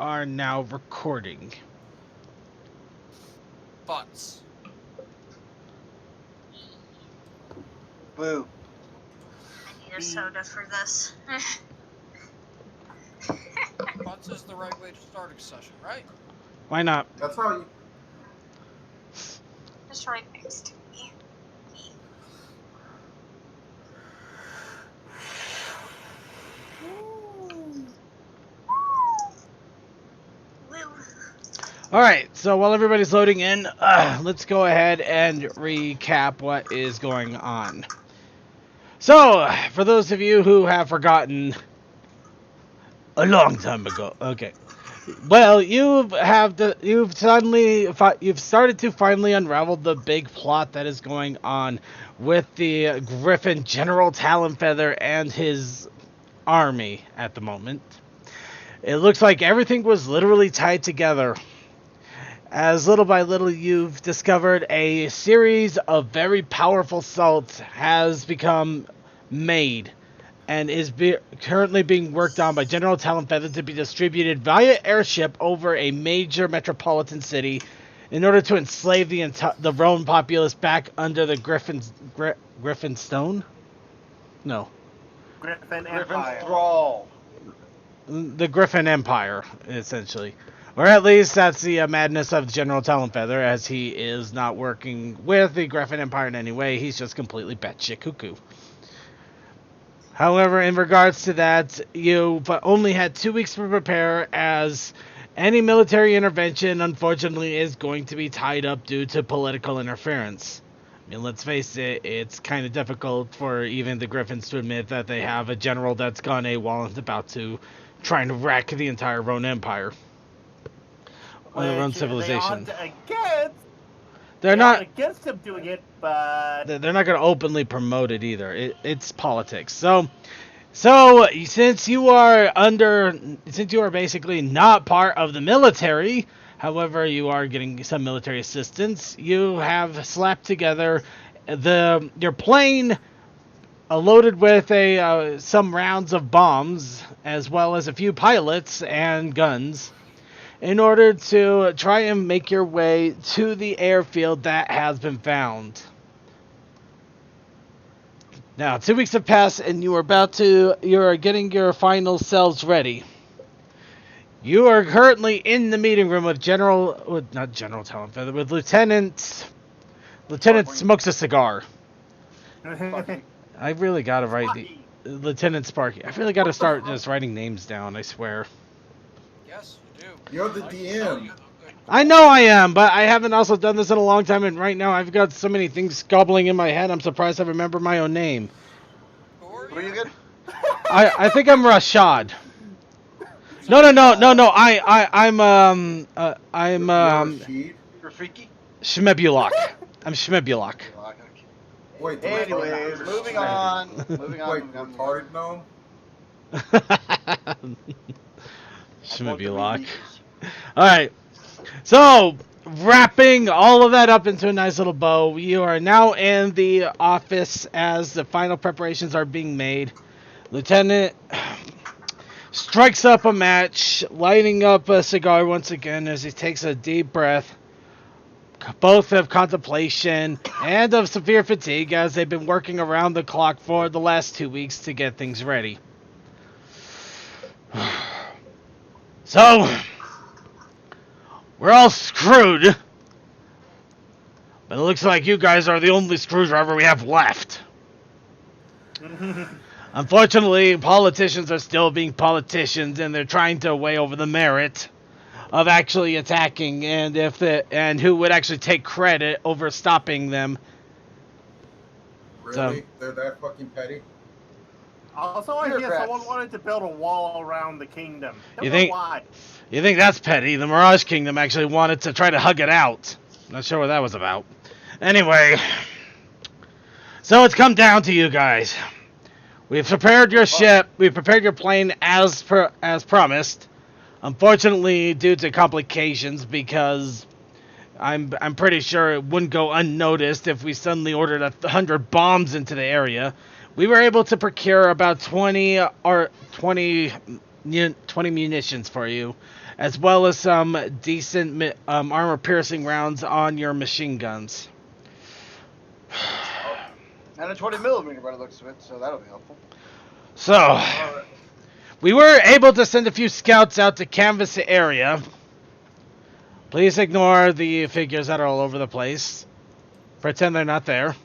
are now recording. Butts. Boo. I need a soda for this. Butts is the right way to start a session, right? Why not? That's how you. Just right next to me. Woo. Alright, so while everybody's loading in, let's go ahead and recap what is going on. So, for those of you who have forgotten, a long time ago, okay. Well, you've started to finally unravel the big plot that is going on with the Griffin General Talonfeather and his army at the moment. It looks like everything was literally tied together. As little by little you've discovered a series of very powerful salts has become made and is currently being worked on by General Talonfeather to be distributed via airship over a major metropolitan city in order to enslave the Roan populace back under the Griffin Stone? No. Griffin Griffin's Empire. thrall. The Griffin Empire, essentially. Or at least that's the madness of General Talonfeather, as he is not working with the Griffin Empire in any way. He's just completely batshit cuckoo. However, in regards to that, you've only had 2 weeks to prepare, as any military intervention, unfortunately, is going to be tied up due to political interference. I mean, let's face it, it's kind of difficult for even the Griffins to admit that they have a general that's gone AWOL and is about to try and wreck the entire Roan Empire. Or the Roan civilization. They're not against him doing it, but they're not going to openly promote it either. It's politics. So since you are basically not part of the military, however you are getting some military assistance, you have slapped together your plane loaded with some rounds of bombs, as well as a few pilots and guns, in order to try and make your way to the airfield that has been found. Now, 2 weeks have passed, and you are getting your final selves ready. You are currently in the meeting room with not General Talonfeather, with Lieutenant smokes a cigar. I really gotta write Lieutenant Sparky. I really gotta start just writing names down, I swear. Yes, you do. You're the DM. I know I am, but I haven't also done this in a long time, and right now I've got so many things gobbling in my head, I'm surprised I remember my own name. What are you good? I think I'm Rashad. No. I'm Rafiki? Shmebulak. I'm Shmebulak. Wait. Anyways, moving on. Wait, retarded gnome? Shmebulak. Alright. So, wrapping all of that up into a nice little bow, you are now in the office as the final preparations are being made. Lieutenant strikes up a match, lighting up a cigar once again as he takes a deep breath, both of contemplation and of severe fatigue, as they've been working around the clock for the last 2 weeks to get things ready. So, we're all screwed, but it looks like you guys are the only screwdriver we have left. Unfortunately, politicians are still being politicians, and they're trying to weigh over the merit of actually attacking, and who would actually take credit over stopping them. Really? They're that fucking petty? Also, I hear someone wanted to build a wall around the kingdom. You think that's petty? The Mirage Kingdom actually wanted to try to hug it out. Not sure what that was about. Anyway, so it's come down to you guys. We've prepared your ship. We've prepared your plane as promised. Unfortunately, due to complications, because I'm pretty sure it wouldn't go unnoticed if we suddenly ordered 100 bombs into the area. We were able to procure about 20 munitions for you, as well as some decent armor-piercing rounds on your machine guns. And a 20 millimeter by the looks of it, so that'll be helpful. So, we were able to send a few scouts out to canvass the area. Please ignore the figures that are all over the place. Pretend they're not there.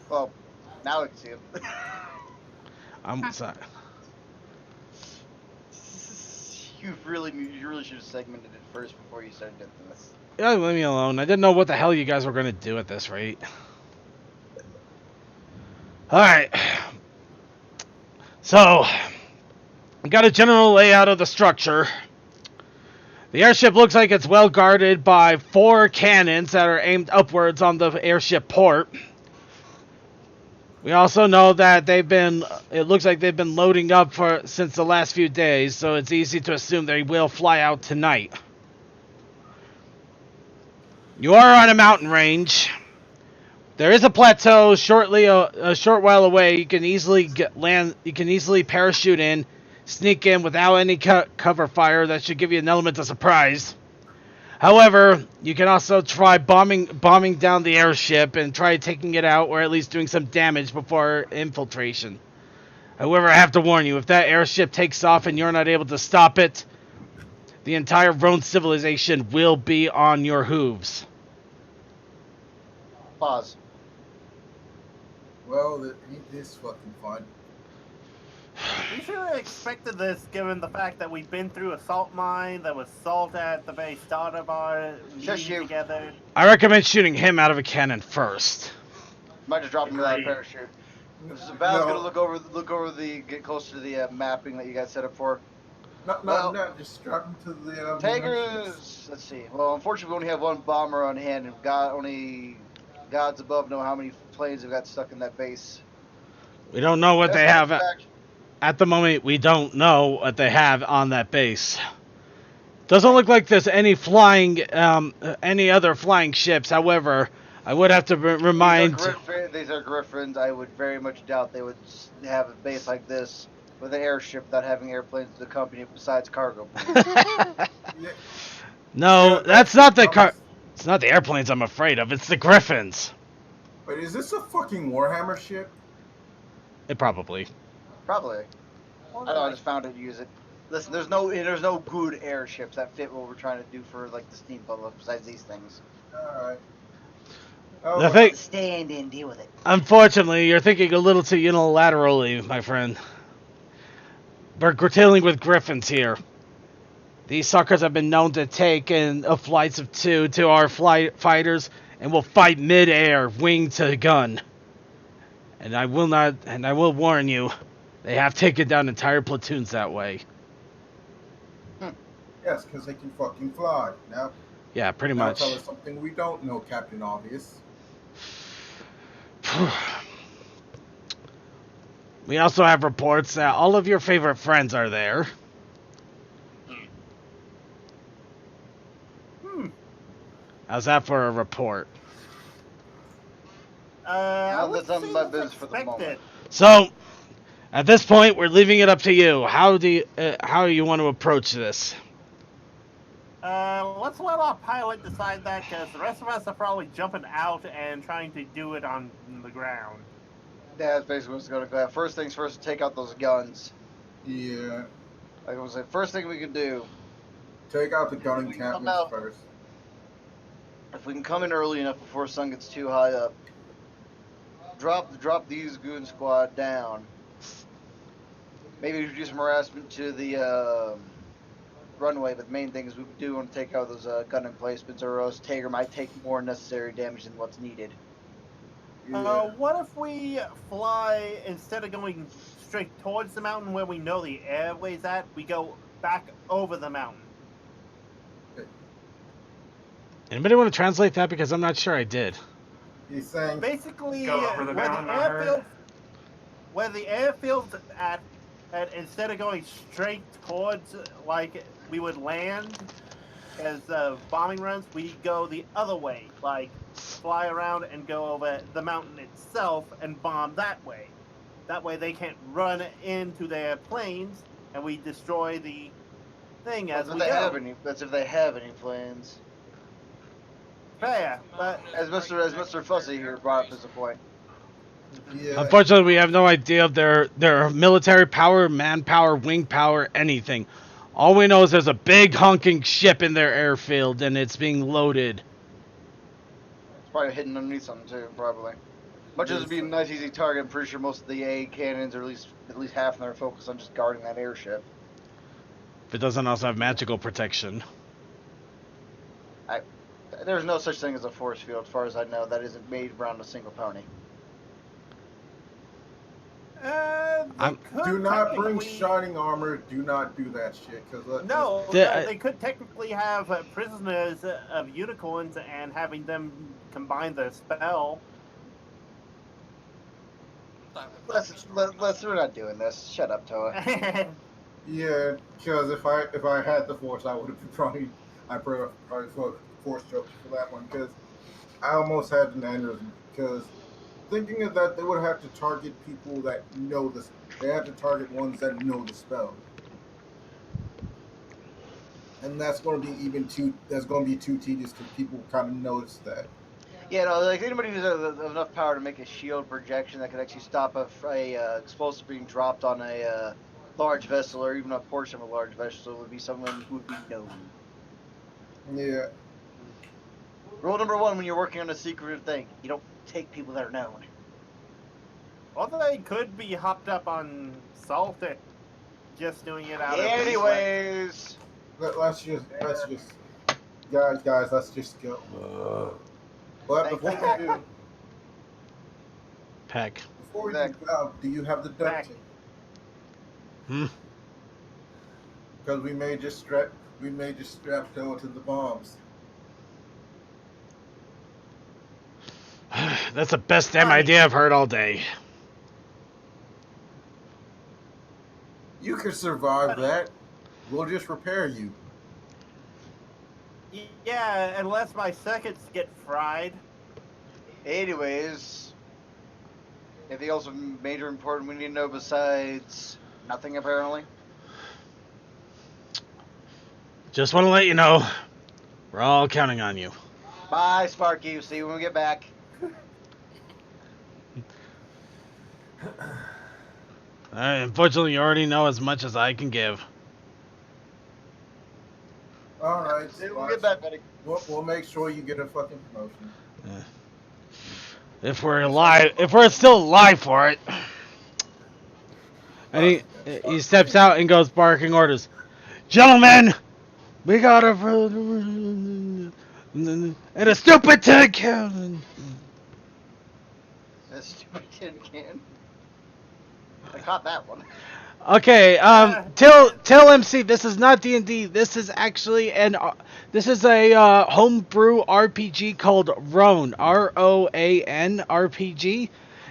Well, now we can see him. I'm sorry. You really should have segmented it first before you started doing this. Yeah, leave me alone. I didn't know what the hell you guys were going to do at this rate. Alright. So, we got a general layout of the structure. The airship looks like it's well guarded by 4 cannons that are aimed upwards on the airship port. We also know that it looks like they've been loading up since the last few days, so it's easy to assume they will fly out tonight. You are on a mountain range. There is a plateau shortly a short while away. You can easily land. You can easily parachute in, sneak in without any cover fire. That should give you an element of surprise. However, you can also try bombing down the airship and try taking it out, or at least doing some damage before infiltration. However, I have to warn you, if that airship takes off and you're not able to stop it, the entire Roan civilization will be on your hooves. Pause. Well, ain't this fucking fun? We should have expected this, given the fact that we've been through a salt mine. There was salt at the very start of our meeting together. I recommend shooting him out of a cannon first. Might just drop him without a parachute. So Val's gonna get closer to the mapping that you guys set up for. No, just drop him to the... Tigers! Let's see. Well, unfortunately, we only have one bomber on hand, and only gods above know how many planes have got stuck in that base. We don't know what they have. At the moment, we don't know what they have on that base. Doesn't look like there's any any other flying ships. However, I would have to remind... These are Griffins. I would very much doubt they would have a base like this with an airship without having airplanes to accompany it besides cargo. No, that's not the It's not the airplanes I'm afraid of. It's the Griffins. Wait, is this a fucking Warhammer ship? It probably. Probably. I just found it to use it. Listen, there's no good airships that fit what we're trying to do for like the steam bubble besides these things. Alright. The thing, stand in, deal with it. unfortunately, you're thinking a little too unilaterally, my friend. We're dealing with Griffins here. These suckers have been known to take in flights of 2 to our fighters and will fight mid-air, wing to gun. And I will warn you, they have taken down entire platoons that way. Yes, because they can fucking fly. Now, Yeah, pretty now much. tell us something we don't know, Captain Obvious. We also have reports that all of your favorite friends are there. How's that for a report? I would That's none say of my that's business for the moment. expected. So, at this point, we're leaving it up to you. How do you want to approach this? Let's let our pilot decide that, because the rest of us are probably jumping out and trying to do it on the ground. Yeah, that's basically what's going to go. First things first, take out those guns. Yeah. Like I was saying, first thing we can do, Take out the gun We can come encampments out. first. if we can come in early enough before sun gets too high up, drop these goon squad down. Maybe do some harassment to the runway, but the main thing is we do want to take out those gun emplacements, or else Tager might take more necessary damage than what's needed. Yeah. What if we fly, instead of going straight towards the mountain where we know the airway's at, we go back over the mountain? Anybody want to translate that? Because I'm not sure I did. He's saying, Basically, Go over the mountain, I heard. where the airfield's at, instead of going straight towards, like, we would land as bombing runs, we go the other way, like, fly around and go over the mountain itself and bomb that way. That way they can't run into their planes, and we destroy the thing That's as if we they go. have any. That's if they have any plans. Yeah, but As Mr. Fussy here brought up as a point. Yeah. Unfortunately, we have no idea of their military power, manpower, wing power, anything. All we know is there's a big honking ship in their airfield, and it's being loaded. It's probably hidden underneath something too, probably. Much as it'd be a nice, easy target, I'm pretty sure most of the A cannons, or at least half of them, are focused on just guarding that airship. If it doesn't also have magical protection. There's no such thing as a force field, as far as I know, that isn't made around a single pony. I'm- Do not bring shining armor. Do not do that shit. Cause No, they could technically have prisoners of unicorns and having them combine the spell. That would not be smart. We're not doing this. Shut up, Toa. yeah, because if I had the force, I would have probably force choked for that one. Because I almost had an aneurysm. Because thinking of that, they would have to target people that know this. They have to target ones that know the spell. And that's going to be That's going to be too tedious because people kind of notice that. Yeah, no, like anybody who's enough power to make a shield projection that could actually stop a explosive being dropped on a large vessel, or even a portion of a large vessel, would be someone who would be known. Yeah. Rule number 1 when you're working on a secretive thing: you don't take people that are known. Although they could be hopped up on salt, just doing it out of Anyways, Let's just guys, let's just go. But before we do, Peck. do you have the duct tape? Because we may just strap Toa to the bombs. That's the best damn idea I've heard all day. You can survive that. We'll just repair you. Yeah, unless my circuits get fried. anyways, anything else of major important we need to know besides nothing apparently? Just want to let you know, we're all counting on you. Bye, Sparky. See you when we get back. Unfortunately, you already know as much as I can give. All right. See you when we get back, buddy. We'll make sure you get a fucking promotion. If we're alive, if we're still alive for it. And he steps out and goes barking orders. Gentlemen, we got a and a stupid tin can. That stupid tin can. I caught that one. Okay, tell MC this is not D&D. This is actually this is a homebrew RPG called Roan, Roan RPG.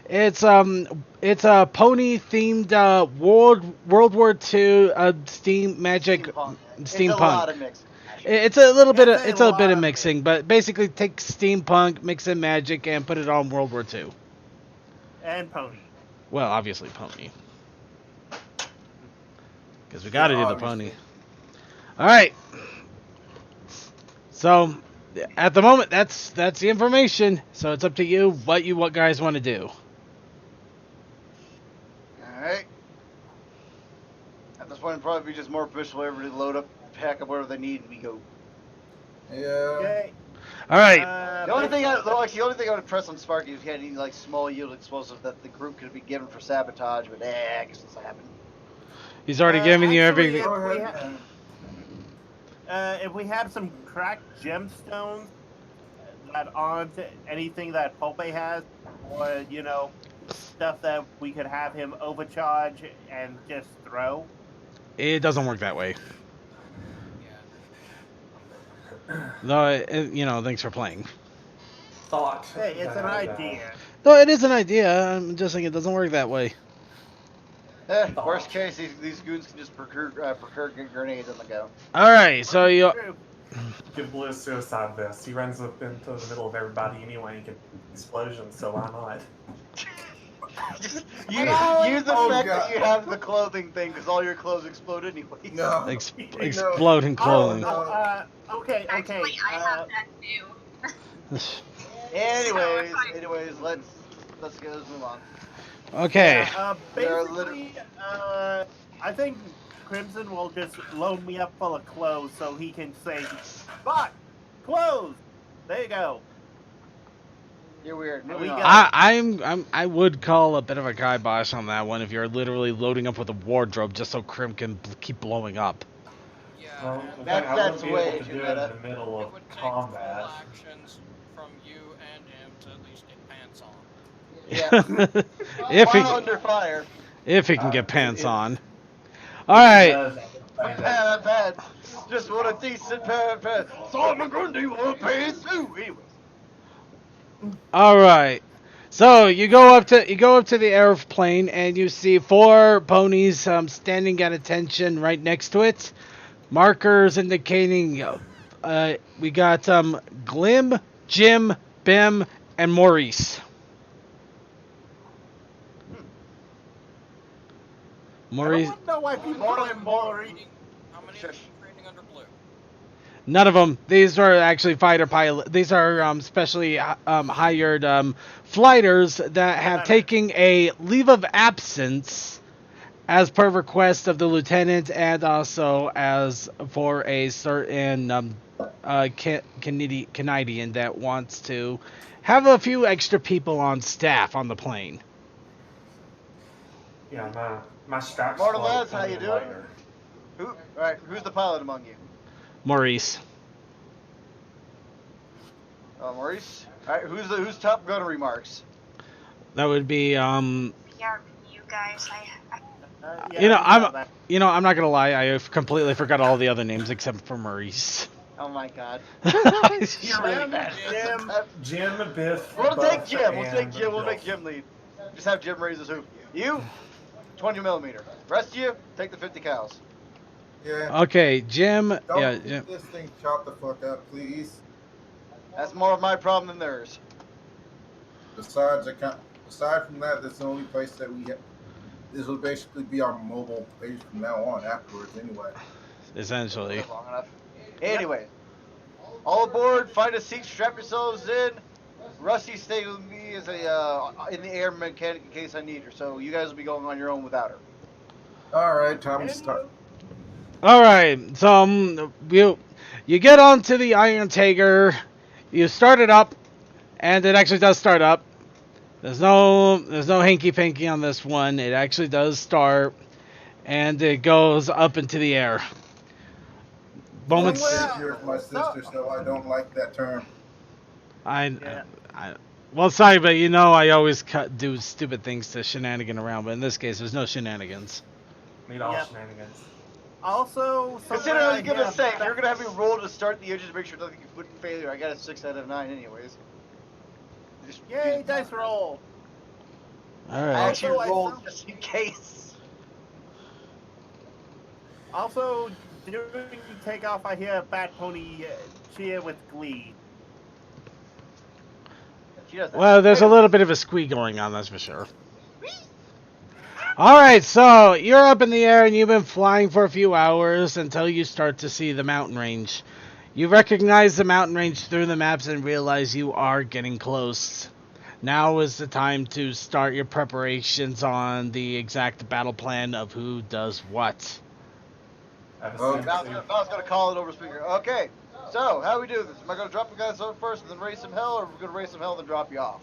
It's a pony themed World War II steam magic Steampunk. It's a steampunk. lot of mixing. It's a little bit of It's a a bit lot of of mixing, but basically take steampunk, mix in magic, and put it on World War II. And pony. Well, obviously pony, because we got to do the pony. All right. So, at the moment, that's the information. So it's up to you what guys want to do. Alright. At this point, it'd probably be just more official. Everybody load up, pack up whatever they need, and we go. Yeah. Okay. All right. The only thing I would press on Sparky is if he had any like small yield explosives that the group could be given for sabotage, but I guess that's not happening. He's already given you actually, everything. If we had some cracked gemstones that aren't anything that Pope has, or stuff that we could have him overcharge and just throw. It doesn't work that way. Yeah. Though, thanks for playing. Thought. Hey, it's an idea. No, it is an idea. I'm just saying it doesn't work that way. Worst case, these goons can just procure grenades on the go. All right, so you. True. Give Blue a suicide vest. He runs up into the middle of everybody anyway and gets explosions, so why not? Just Oh, use the oh, fact God. that you have the clothing thing, because all your clothes explode anyway. No. Exploding clothing. no. Okay. Actually, I have that too. Anyways, let's move on. Okay. Yeah, There are basically, I think Crimson will just load me up full of clothes so he can say, "Bot, clothes." There you go. You're weird. We Moving on. got- I would call a bit of a kibosh on that one if you're literally loading up with a wardrobe just so Crim can keep blowing up. Yeah. Well, and That's- I wouldn't that's be way able to too do it meta. in the middle it of would take combat. full actions from you and him to at least get pants on. Yeah. if While he under fire. if he can get pants It- on. All right. I've had just want a decent pair of pants. Solomon Grundy will pay too. Anyways. All right. So you go up to the airplane and you see 4 ponies standing at attention right next to it. Markers indicating we got Glim, Jim, Bim, and Maurice. I Maurice. don't know why people call him Maury. How many of you training under blue? None of them. These are actually fighter pilot. These are specially hired flighters that have taken a leave of absence as per request of the lieutenant and also as for a certain Canadian that wants to have a few extra people on staff on the plane. Yeah, my strap's Mortal slightly lads, how you doing? lighter. Who's the pilot among you? Maurice. Maurice. All right, who's top gunner remarks? That would be Yeah, you guys. Yeah, I'm not gonna lie. I completely forgot all the other names except for Maurice. Oh my God. You're really bad. Jim, Biff. We'll take Buff, Jim. and We'll make Biff. Jim lead. Just have Jim raise his hoop. You, 20 millimeter. Rest of you, take the 50 cows. Yeah. Okay, Jim. Don't Yeah, keep Jim. this thing shot the fuck up, please. That's more of my problem than theirs. Aside from that, that's the only place that we have. This will basically be our mobile base from now on. Afterwards, anyway. Essentially. Long enough. Anyway, all aboard. Find a seat. Strap yourselves in. Rusty, stay with me as a in the air mechanic in case I need her. So you guys will be going on your own without her. All right, time to start. All right. So you get onto the Iron Tiger. You start it up, and it actually does start up. There's no hanky panky on this one. It actually does start, and it goes up into the air. Moments. Here's my sister, so I don't like that term. Well, sorry, but I always do stupid things to shenanigan around. But in this case, there's no shenanigans. Need all Yep. shenanigans. Also, Consider I was gonna say, if you're gonna have me roll to start the edges to make sure nothing can put in failure, I got a 6 out of 9 anyways. Just Yay, dice roll. All I right. actually Also, I rolled found- just in case. Also, during takeoff, I hear a Bat Pony cheer with glee. She does that. Well, there's a little bit of a squeak going on, that's for sure. All right, so you're up in the air and you've been flying for a few hours until you start to see the mountain range. You recognize the mountain range through the maps and realize you are getting close. Now is the time to start your preparations on the exact battle plan of who does what. I have a Okay. sense Val's gonna call it over speaker. Okay, so how we do this? Am I gonna drop you guys off first and then raise some hell, or are we gonna raise some hell and then drop you off?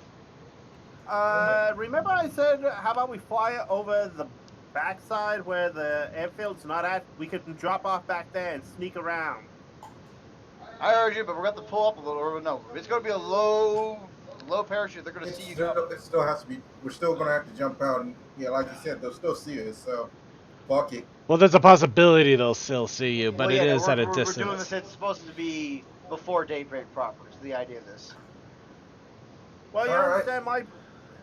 Remember I said, how about we fly over the backside where the airfield's not at? We could drop off back there and sneak around. I heard you, but we're gonna have to pull up a little. Or no, it's gonna be a low parachute. They're gonna see you go. It still has to be. We're still gonna have to jump out, and yeah, like you said, they'll still see us. So, fuck it. Well, there's a possibility they'll still see you, but Well, it yeah, is at a we're distance. doing this. It's supposed to be before daybreak proper. Is the idea of this? Well, you All right. understand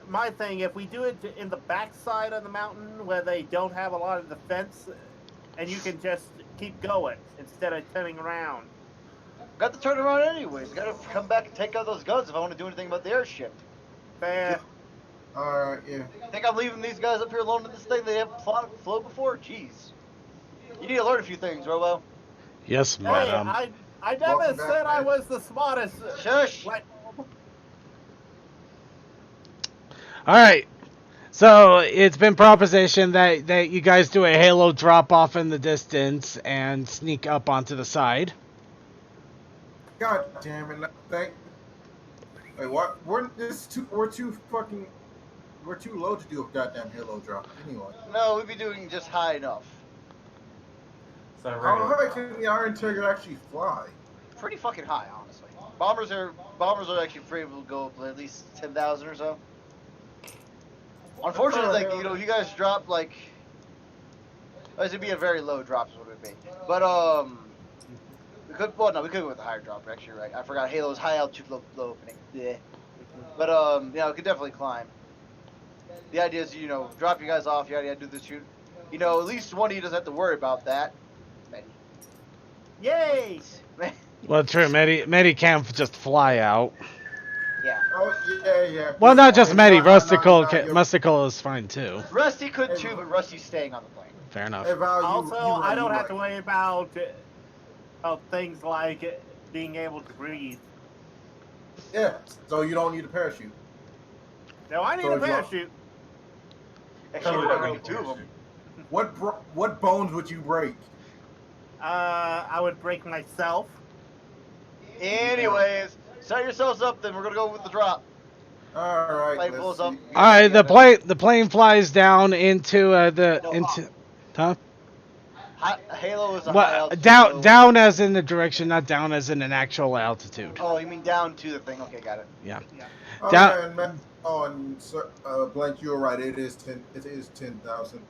my thing. If we do it in the backside of the mountain where they don't have a lot of defense, and you can just keep going instead of turning around. Got to turn around anyways. Got to come back and take out those guns if I want to do anything about the airship. Fair. Alright, yeah. Think I'm leaving these guys up here alone in this thing? They haven't flown before? Jeez. You need to learn a few things, Robo. Yes, Hey, madam. I never Welcome back, said I man. was the smartest. Shush! What? All right. So it's been propositioned that you guys do a halo drop off in the distance and sneak up onto the side. God damn it! Thank. Wait, what? We're too low to do a goddamn halo drop. Anyway, No, we'd be doing just high enough. So how regular. high can the Iron Tiger actually fly? Pretty fucking high, honestly. Bombers are actually pretty able to go up at least 10,000 or so. Unfortunately, like, you know, you guys drop like, it'd be a very low drop is what it'd be. But we could go with a higher drop. Actually, right? I forgot Halo's high altitude, low opening. Yeah. But yeah, we could definitely climb. The idea is, you know, drop you guys off. You gotta do the shoot. You know, at least one of you doesn't have to worry about that. Yay! Well, true. Medi can't just fly out. Yeah. Oh yeah. Well, not just Medi. No, Rustical you're- is fine too. Rusty could too, but Rusty's staying on the plane. Fair enough. Hey, Val, Also, I don't have to right. worry about things like being able to breathe. Yeah, so you don't need a parachute. No, I need So a if you- parachute. Actually, Totally we're don't going need two of a them. What bones would you break? I would break myself. Anyways, set yourselves up. Then we're gonna go with the drop. All right. Plane let's pulls see. up. All right. The plane flies down into Huh? Halo is a high What? altitude. Down so- down as in the direction, not down as in an actual altitude. Oh, you mean down to the thing? Okay, got it. Oh, Down- yeah, and and Blank, you were right. It is 10,000.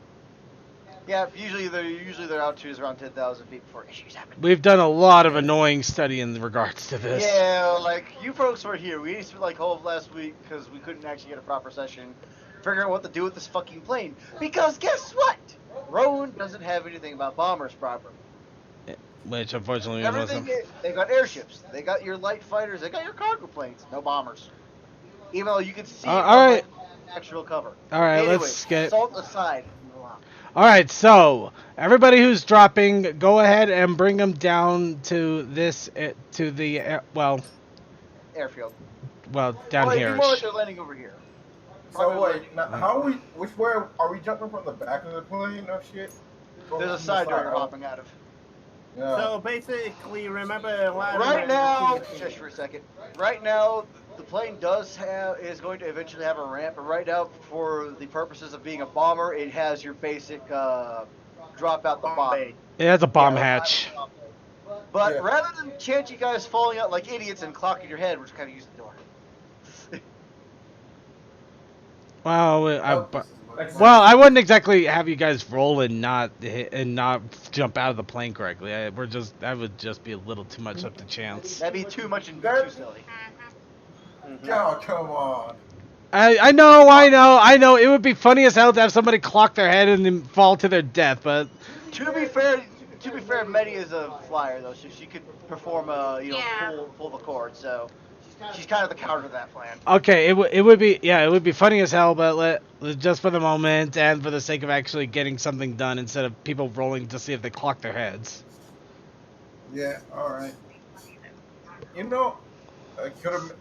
Yeah, usually their altitude is around 10,000 feet before issues happen. We've done a lot of annoying study in regards to this. Yeah, like you folks were here. We spent like all of last week because we couldn't actually get a proper session, figuring out what to do with this fucking plane. Because guess what? Roan doesn't have anything about bombers proper. Which unfortunately Everything wasn't. they got airships, they got your light fighters, they got your cargo planes, no bombers. Even though you can see all right. actual cover. All right, Anyway, let's get. Salt aside. All right, so everybody who's dropping, go ahead and bring them down to this to the Airfield. down Well, it'd here. be more like they're landing over here. So wait, now, how we? Which way are we jumping from the back of the plane or shit? Or There's a from the side door you're hopping out of. Yeah. So basically, remember Right now, just for a second. Right now, the plane is going to eventually have a ramp, but right now, for the purposes of being a bomber, it has your basic drop out the bomb. Bay. It has a bomb Yeah, hatch. But Yeah. rather than chance you guys falling out like idiots and clocking your head, we're just kind of use the door. Well, Oh, I wouldn't exactly have you guys roll and not hit, and not jump out of the plane correctly. That would just be a little too much up to chance. That'd be too much and too That- silly. Oh, come on. I know. It would be funny as hell to have somebody clock their head and then fall to their death, but To be fair, Medi is a flyer though, so she could perform pull the cord. So she's kind of the counter to that plan. okay, it would be funny as hell, but just for the moment and for the sake of actually getting something done instead of people rolling to see if they clock their heads. Yeah. All right. You know, I could have.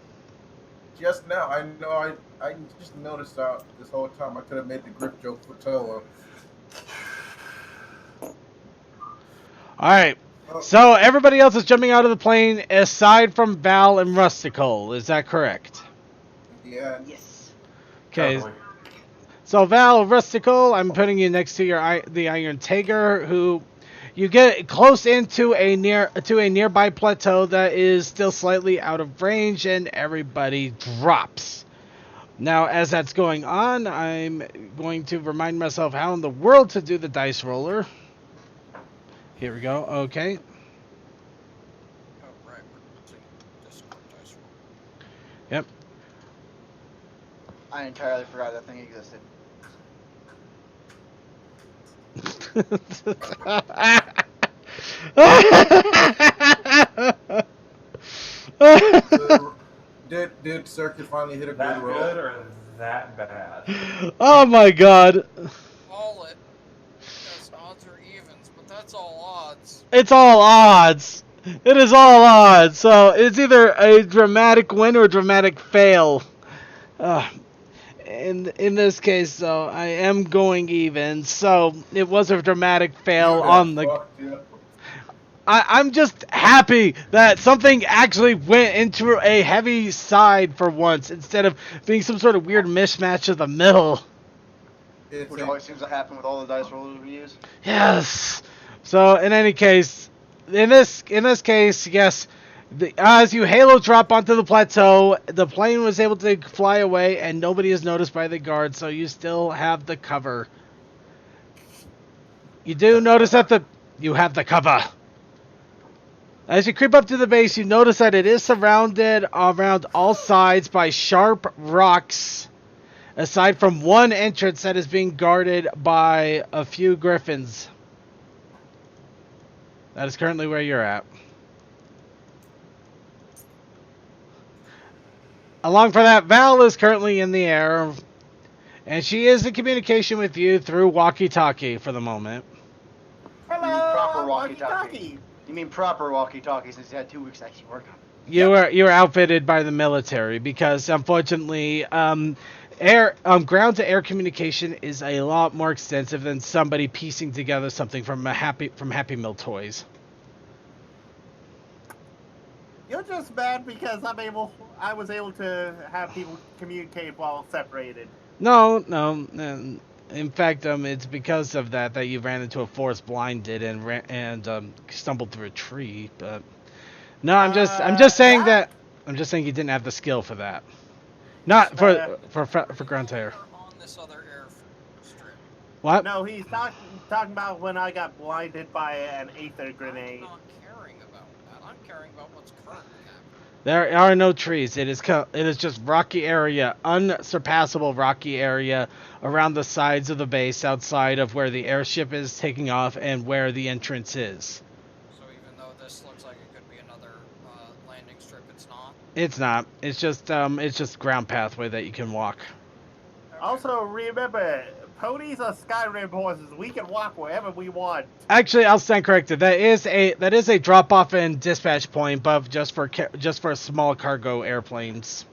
Just now, I know I just noticed out this whole time I could have made the grip joke for Toa. All right. So everybody else is jumping out of the plane aside from Val and Rustical. Is that correct? Yeah. Yes. Okay. Totally. So Val, Rustical, I'm putting you next to the Iron Tiger, who you get close into a nearby plateau that is still slightly out of range, and everybody drops. Now, as that's going on, I'm going to remind myself how in the world to do the dice roller. Here we go. Okay. Oh, right. We're using Discord dice roll. Yep. I entirely forgot that thing existed. Did Did Circuit finally hit a That good roll? good or that bad? Oh my god. Call it as odds or evens, but that's all odds. It's all odds. It is all odds. So it's either a dramatic win or a dramatic fail. Uh, in this case, though, I am going even. So it was a dramatic fail You on got the. fucked, yeah. I'm just happy that something actually went into a heavy side for once instead of being some sort of weird mismatch of the middle. It's Which a, always seems to happen with all the dice rollers we use. Yes. So in any case, in this case, yes, as you halo drop onto the plateau, the plane was able to fly away, and nobody is noticed by the guards. So you still have the cover. You do notice that you have the cover. As you creep up to the base, you notice that it is surrounded around all sides by sharp rocks, aside from one entrance that is being guarded by a few griffins. That is currently where you're at. Along for that, Val is currently in the air, and she is in communication with you through walkie-talkie for the moment. Hello, Proper walkie-talkie. walkie-talkie. You mean proper walkie-talkie since you had 2 weeks to actually work on it. You were outfitted by the military because unfortunately, ground to air communication is a lot more extensive than somebody piecing together something from Happy Meal toys. You're just bad because I was able to have people communicate while separated. No. In fact, it's because of that you ran into a forest blinded and stumbled through a tree. But no, I'm just saying that I'm just saying you didn't have the skill for that. Not for ground to air. Or on this other airstrip. What? No, he's talking about when I got blinded by an aether grenade. I'm not caring about that. I'm caring about what's currently happening. There are no trees. It is just rocky area, unsurpassable rocky area around the sides of the base, outside of where the airship is taking off and where the entrance is. So even though this looks like it could be another landing strip, it's not. It's not. It's just ground pathway that you can walk. Okay. Also, remember, ponies are Skyrim horses. We can walk wherever we want. Actually, I'll stand corrected. That is a drop off and dispatch point, but just for small cargo airplanes,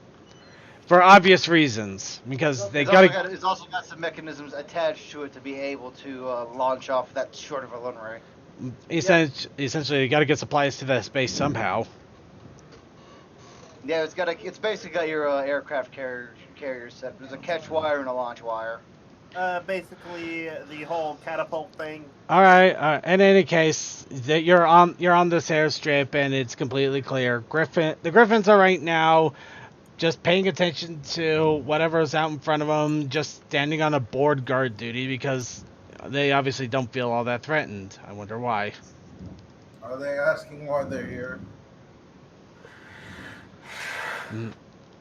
for obvious reasons, because they It's also got some mechanisms attached to it to be able to launch off that short of a runway. essentially you got to get supplies to that space somehow. Yeah, it's basically got your aircraft carrier set. There's a catch wire and a launch wire. Basically, the whole catapult thing. All right. In any case, that you're on this airstrip and it's completely clear. The Griffins are right now just paying attention to whatever's out in front of them, just standing on a board guard duty because they obviously don't feel all that threatened. I wonder why. Are they asking why they're here?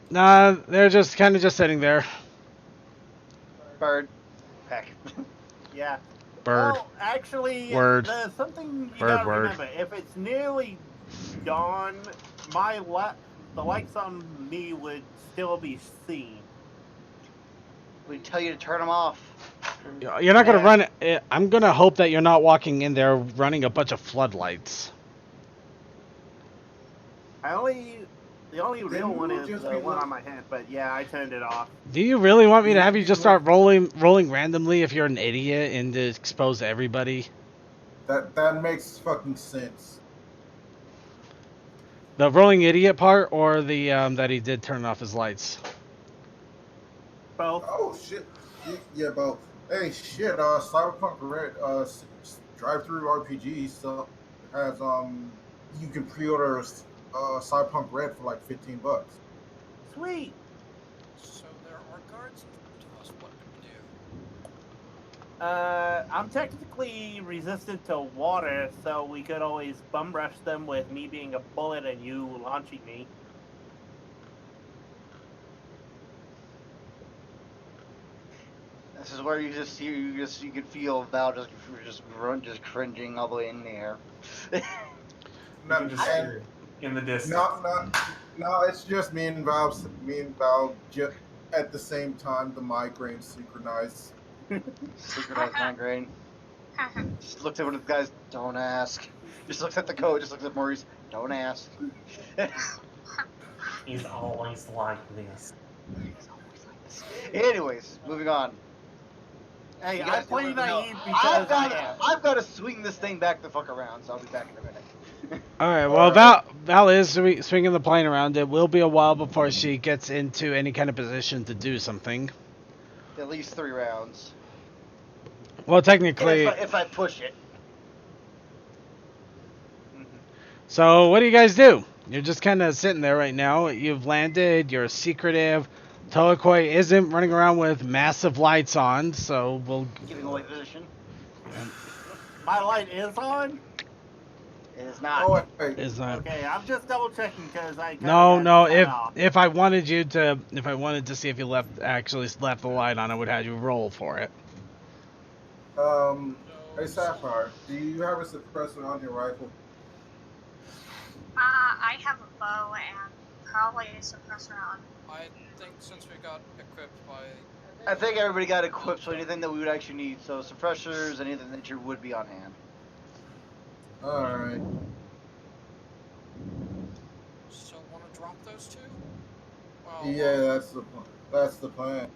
Nah, they're just kind of just sitting there. Bird. Heck. Yeah. Bird. Well, actually, Word. there's something you Bird gotta word. remember. If it's nearly dawn, the lights on me would still be seen. We tell you to turn them off. You're not gonna run. I'm gonna hope that you're not walking in there running a bunch of floodlights. The only real Then one we'll is just the be one look- on my head, but yeah, I turned it off. Do you really want me to have you just start rolling randomly if you're an idiot and to expose everybody? That makes fucking sense. The rolling idiot part, or the that he did turn off his lights? Both. Oh shit. Yeah, both. Hey shit. Cyberpunk Red drive-through RPG still has you can pre-order Cyberpunk Red for like $15. Sweet. So there are guards to us. What do we do? I'm technically resistant to water, so we could always bum rush them with me being a bullet and you launching me. This is where you could feel Val just cringing all the way in the air. You can just hear in the distance. No, it's just me and Val. Me and Val just at the same time. The migraine synchronized. Synchronized migraine. Just looks at one of the guys. Don't ask. Just looks at the code. Just looks at Maurice. Don't ask. He's always like this. Anyways, moving on. Hey, You I guys play do let me know. naive because I am. I've got to swing this thing back the fuck around, so I'll be back in a minute. All right. Well, Val is swinging the plane around. It will be a while before she gets into any kind of position to do something. At least 3 rounds. Well, technically. If I push it. So, what do you guys do? You're just kind of sitting there right now. You've landed. You're secretive. Toakoi isn't running around with massive lights on, so we'll. Giving away position. My light is on? It is not. Oh wait. Is not. Okay, I'm just double checking because I kinda No, got no. cut off. If I wanted to see if you left the light on, I would have you roll for it. Hey Sapphire, do you have a suppressor on your rifle? I have a bow and probably a suppressor on. I think since we got equipped by... I think everybody got equipped, so anything that we would actually need. So suppressors, anything that you would be on hand. Alright. So want to drop those two? Well, Yeah, that's the plan.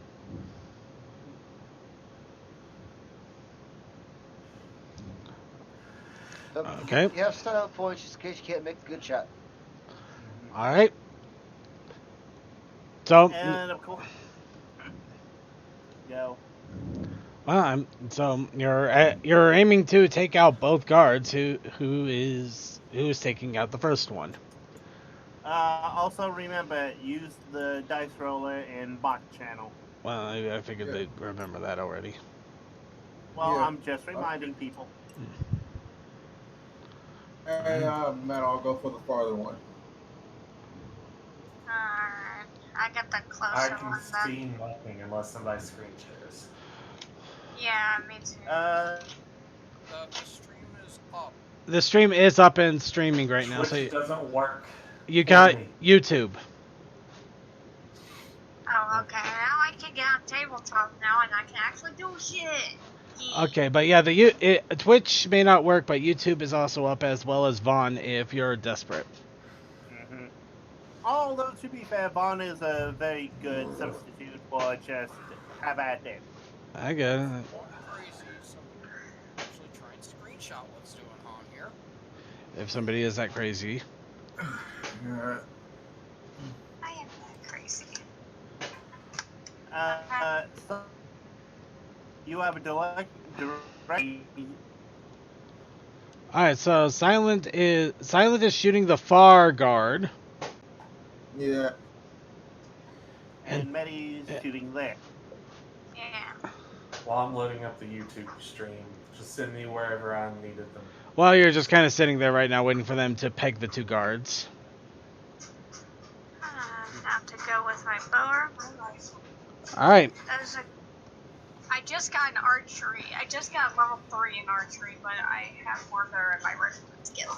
Okay. You have style points just in case you can't make the good shot. All right. So. And of course, go. Well, so you're aiming to take out both guards. Who is taking out the first one? Also remember, use the dice roller in bot channel. Well, I figured they'd remember that already. Well, Yeah. I'm just reminding people. Hey, Matt, I'll go for the farther one. Alright, I got the I closer can one then. see nothing unless somebody screen shares. Yeah, me too. the stream is up. The stream is up and streaming right now, Which so doesn't work. you got me. YouTube. Oh, okay. Now I can get on tabletop now and I can actually do shit. Yeah. Okay, but yeah, Twitch may not work, but YouTube is also up as well as Vaughn if you're desperate. Mm-hmm. Although, to be fair, Vaughn is a very good substitute for just have at it. I get it. Going crazy, so actually try and screenshot what's going on here. If somebody is that crazy. Alright. I am that crazy. So you have a direct. Alright, so Silent is shooting the far guard. Yeah. And Medi's shooting there. Yeah. While I'm loading up the YouTube stream, just send me wherever I needed them. Well, you're just kind of sitting there right now waiting for them to peg the two guards. Now to go with my bow or my rifle. Alright. I just got an archery. I just got level 3 in archery, but I have more better at my rifle skill.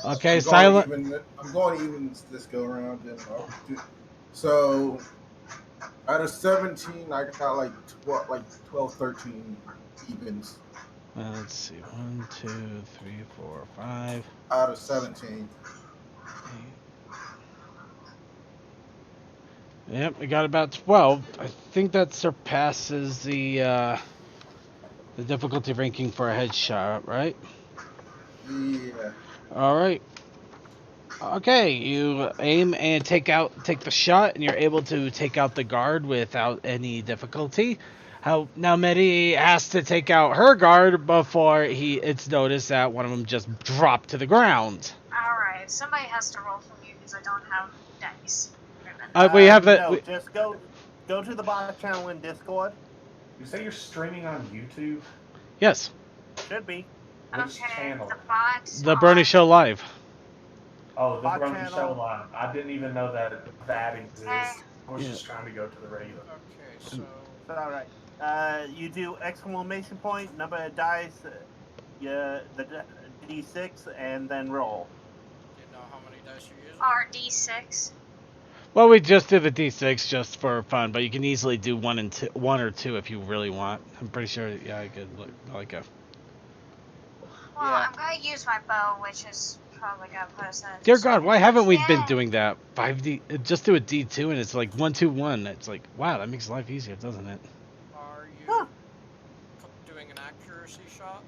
Okay, Silent. I'm going even this go around. So, out of 17, I got like 12, 13 evens. Let's see. 1, 2, 3, 4, 5. Out of 17. Yep, we got about 12. I think that surpasses the difficulty ranking for a headshot, right? Yeah. All right. Okay, you aim and take the shot, and you're able to take out the guard without any difficulty. Now Medi has to take out her guard before it's noticed that one of them just dropped to the ground. Alright, somebody has to roll for me because I don't have dice. We have that. No, just go to the bot channel in Discord. You say you're streaming on YouTube? Yes, Should be. Which Okay, channel? the bots. the Bernie Show live. Oh, the Bot Roan channel. Show Live. I didn't even know that exists. I was Yeah. just trying to go to the regular. Okay, so Alright. You do exclamation point, number of dice, the D6, and then roll. do you know how many dice you use? RD6. Well, we just did the D6 just for fun, but you can easily do one or two if you really want. I'm pretty sure. Yeah, I could look like a. Well, Yeah. I'm gonna use my bow, which is probably gonna put us in a Dear God, why haven't we been disadvantage. doing that? 5D. Just do a D2 and it's like 1-2-1. It's like wow, that makes life easier, doesn't it? Are you Huh. doing an accuracy shot?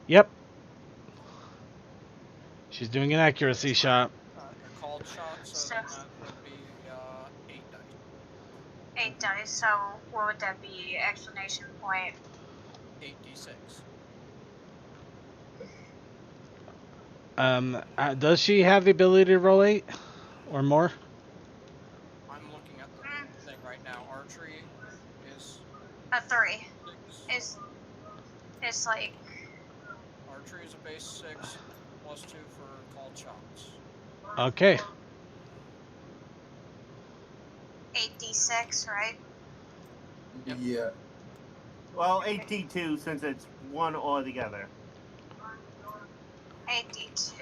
Yep. She's doing an accuracy shot. A called shot, so So- then that would be 8 dice. 8 dice, so what would that be? Explanation point. 8d6. Does she have the ability to roll 8 or more? I'm looking at the thing right now. Archery is A 3. 6. It's like Archery is a base 6, plus 2 for called shots. Okay. 8d6, right? Yep. Yeah. Well, 8d2 since it's one or the other. 8d2.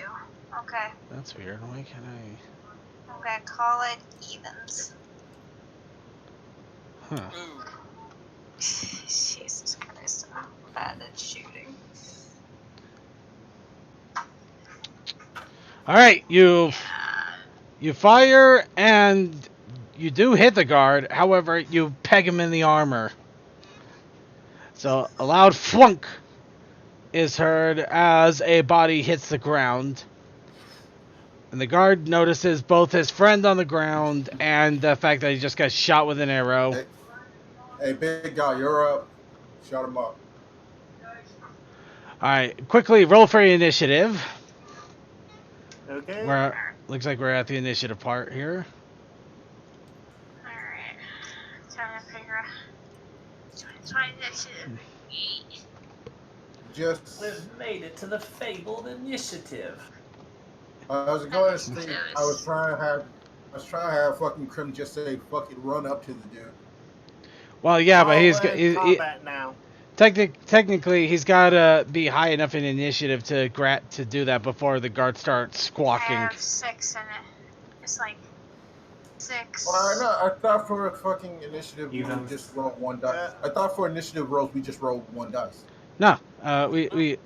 Okay. That's weird. Why can't I? I'm gonna call it evens. Huh. Ooh. Jesus Christ, I'm bad at shooting. All right, you fire and you do hit the guard. However, you peg him in the armor. So a loud flunk is heard as a body hits the ground. And the guard notices both his friend on the ground and the fact that he just got shot with an arrow. Hey, big guy, you're up. Shut him up. Alright, quickly roll for your initiative. Okay. Looks like we're at the initiative part here. Alright. Trying to figure out. Trying initiative. Just, We've made it to the fabled initiative. I was going to say, I was trying to have fucking Krim just say fucking run up to the dude. Well, yeah, but he's combat now. technically he's got to be high enough in initiative to do that before the guard starts I squawking. have 6 in it. It's like 6. Well, I thought for fucking initiative we Even. just roll one dice. I thought for initiative rolls we just roll one dice. No, we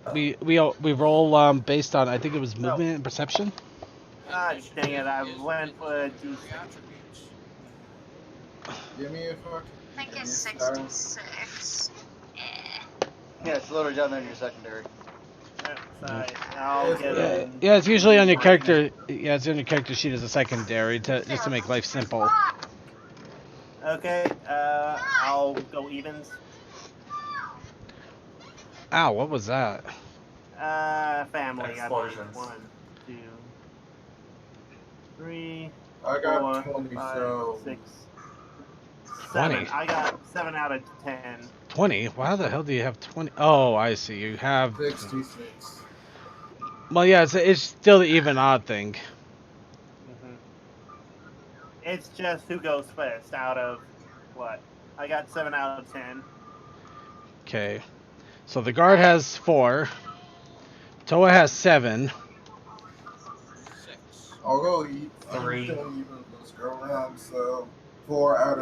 roll based on I think it was movement and perception. Ah, dang it! I Initiative went is for a three D6. attributes. Give me a fucking. I think it's Sorry. 66. Yeah, it's loaded down there in your secondary. Sorry, I'll get it. Yeah, it's usually on your character. Yeah, it's on your character sheet as a secondary just to make life simple. Okay, I'll go evens. Ow, what was that? Family. Explosions. 1, 2, 3, I got 4, 20, 5, so 6, 20. 7. I got 7 out of 10. 20? Why the hell do you have 20? Oh, I see. You have. 66. Well, yeah, it's still the even odd thing. It's just who goes first out of what? I got 7 out of 10. Okay. So the guard has 4. Toa has 7. 6. I'll go eat 3. Let's go around. So 4 out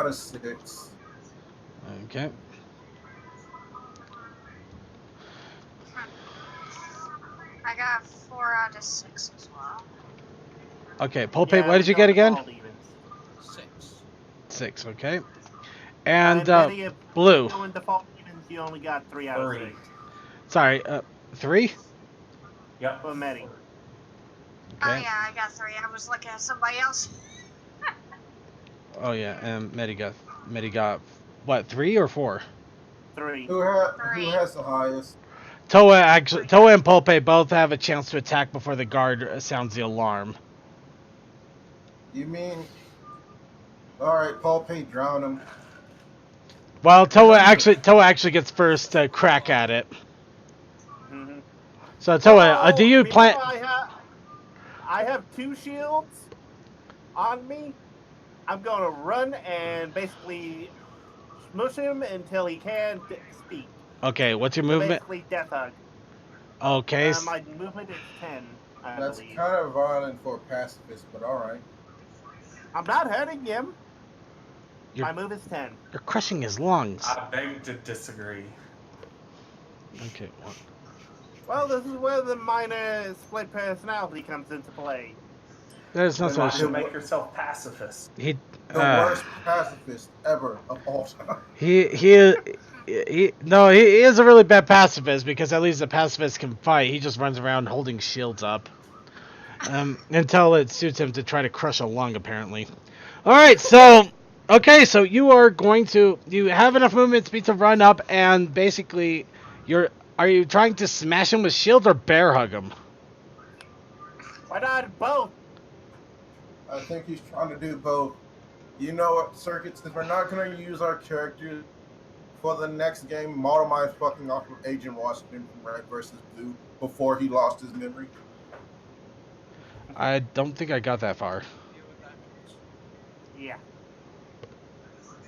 of 6. Okay. I got 4 out of 6 as well. Okay, Pulpe, Yeah, what did you we get don't again? default evens. 6. 6, okay. And Betty, if blue. you go in default evens, you only got 3 out of 3. 6 Sorry, 3? Yep. for Medi. Oh Okay. yeah, I got 3. I was looking at somebody else. Oh yeah, and Medi got what, 3 or 4? 3. Who has the highest? Toa and Pulpe both have a chance to attack before the guard sounds the alarm. You mean? All right, Paul Pate, drown him. Well, Toa actually gets first crack at it. Mm-hmm. So Toa, do you plan? I have 2 shields on me. I'm gonna run and basically smush him until he can't speak. Okay, what's your So movement? basically, death hug. Okay. My movement is 10, I That's believe. kind of violent for a pacifist, but all right. I'm not hurting him. You're- My move is 10. You're crushing his lungs. I beg to disagree. Okay. Well, Well, this is where the minor split personality comes into play. there's no Then Why I don't such. you make yourself pacifist? He. The worst pacifist ever of all time. No, he is a really bad pacifist because at least a pacifist can fight. He just runs around holding shields up. Until it suits him to try to crush a lung, apparently. Alright, so... Okay, so you are going to... You have enough movement speed to run up, and basically, you're... Are you trying to smash him with shields or bear hug him? Why not both? I think he's trying to do both. You know what, Circuit, since we're not going to use our characters for the next game, model my fucking off of Agent Washington from Red vs. Blue before he lost his memory. I don't think I got that far. Yeah.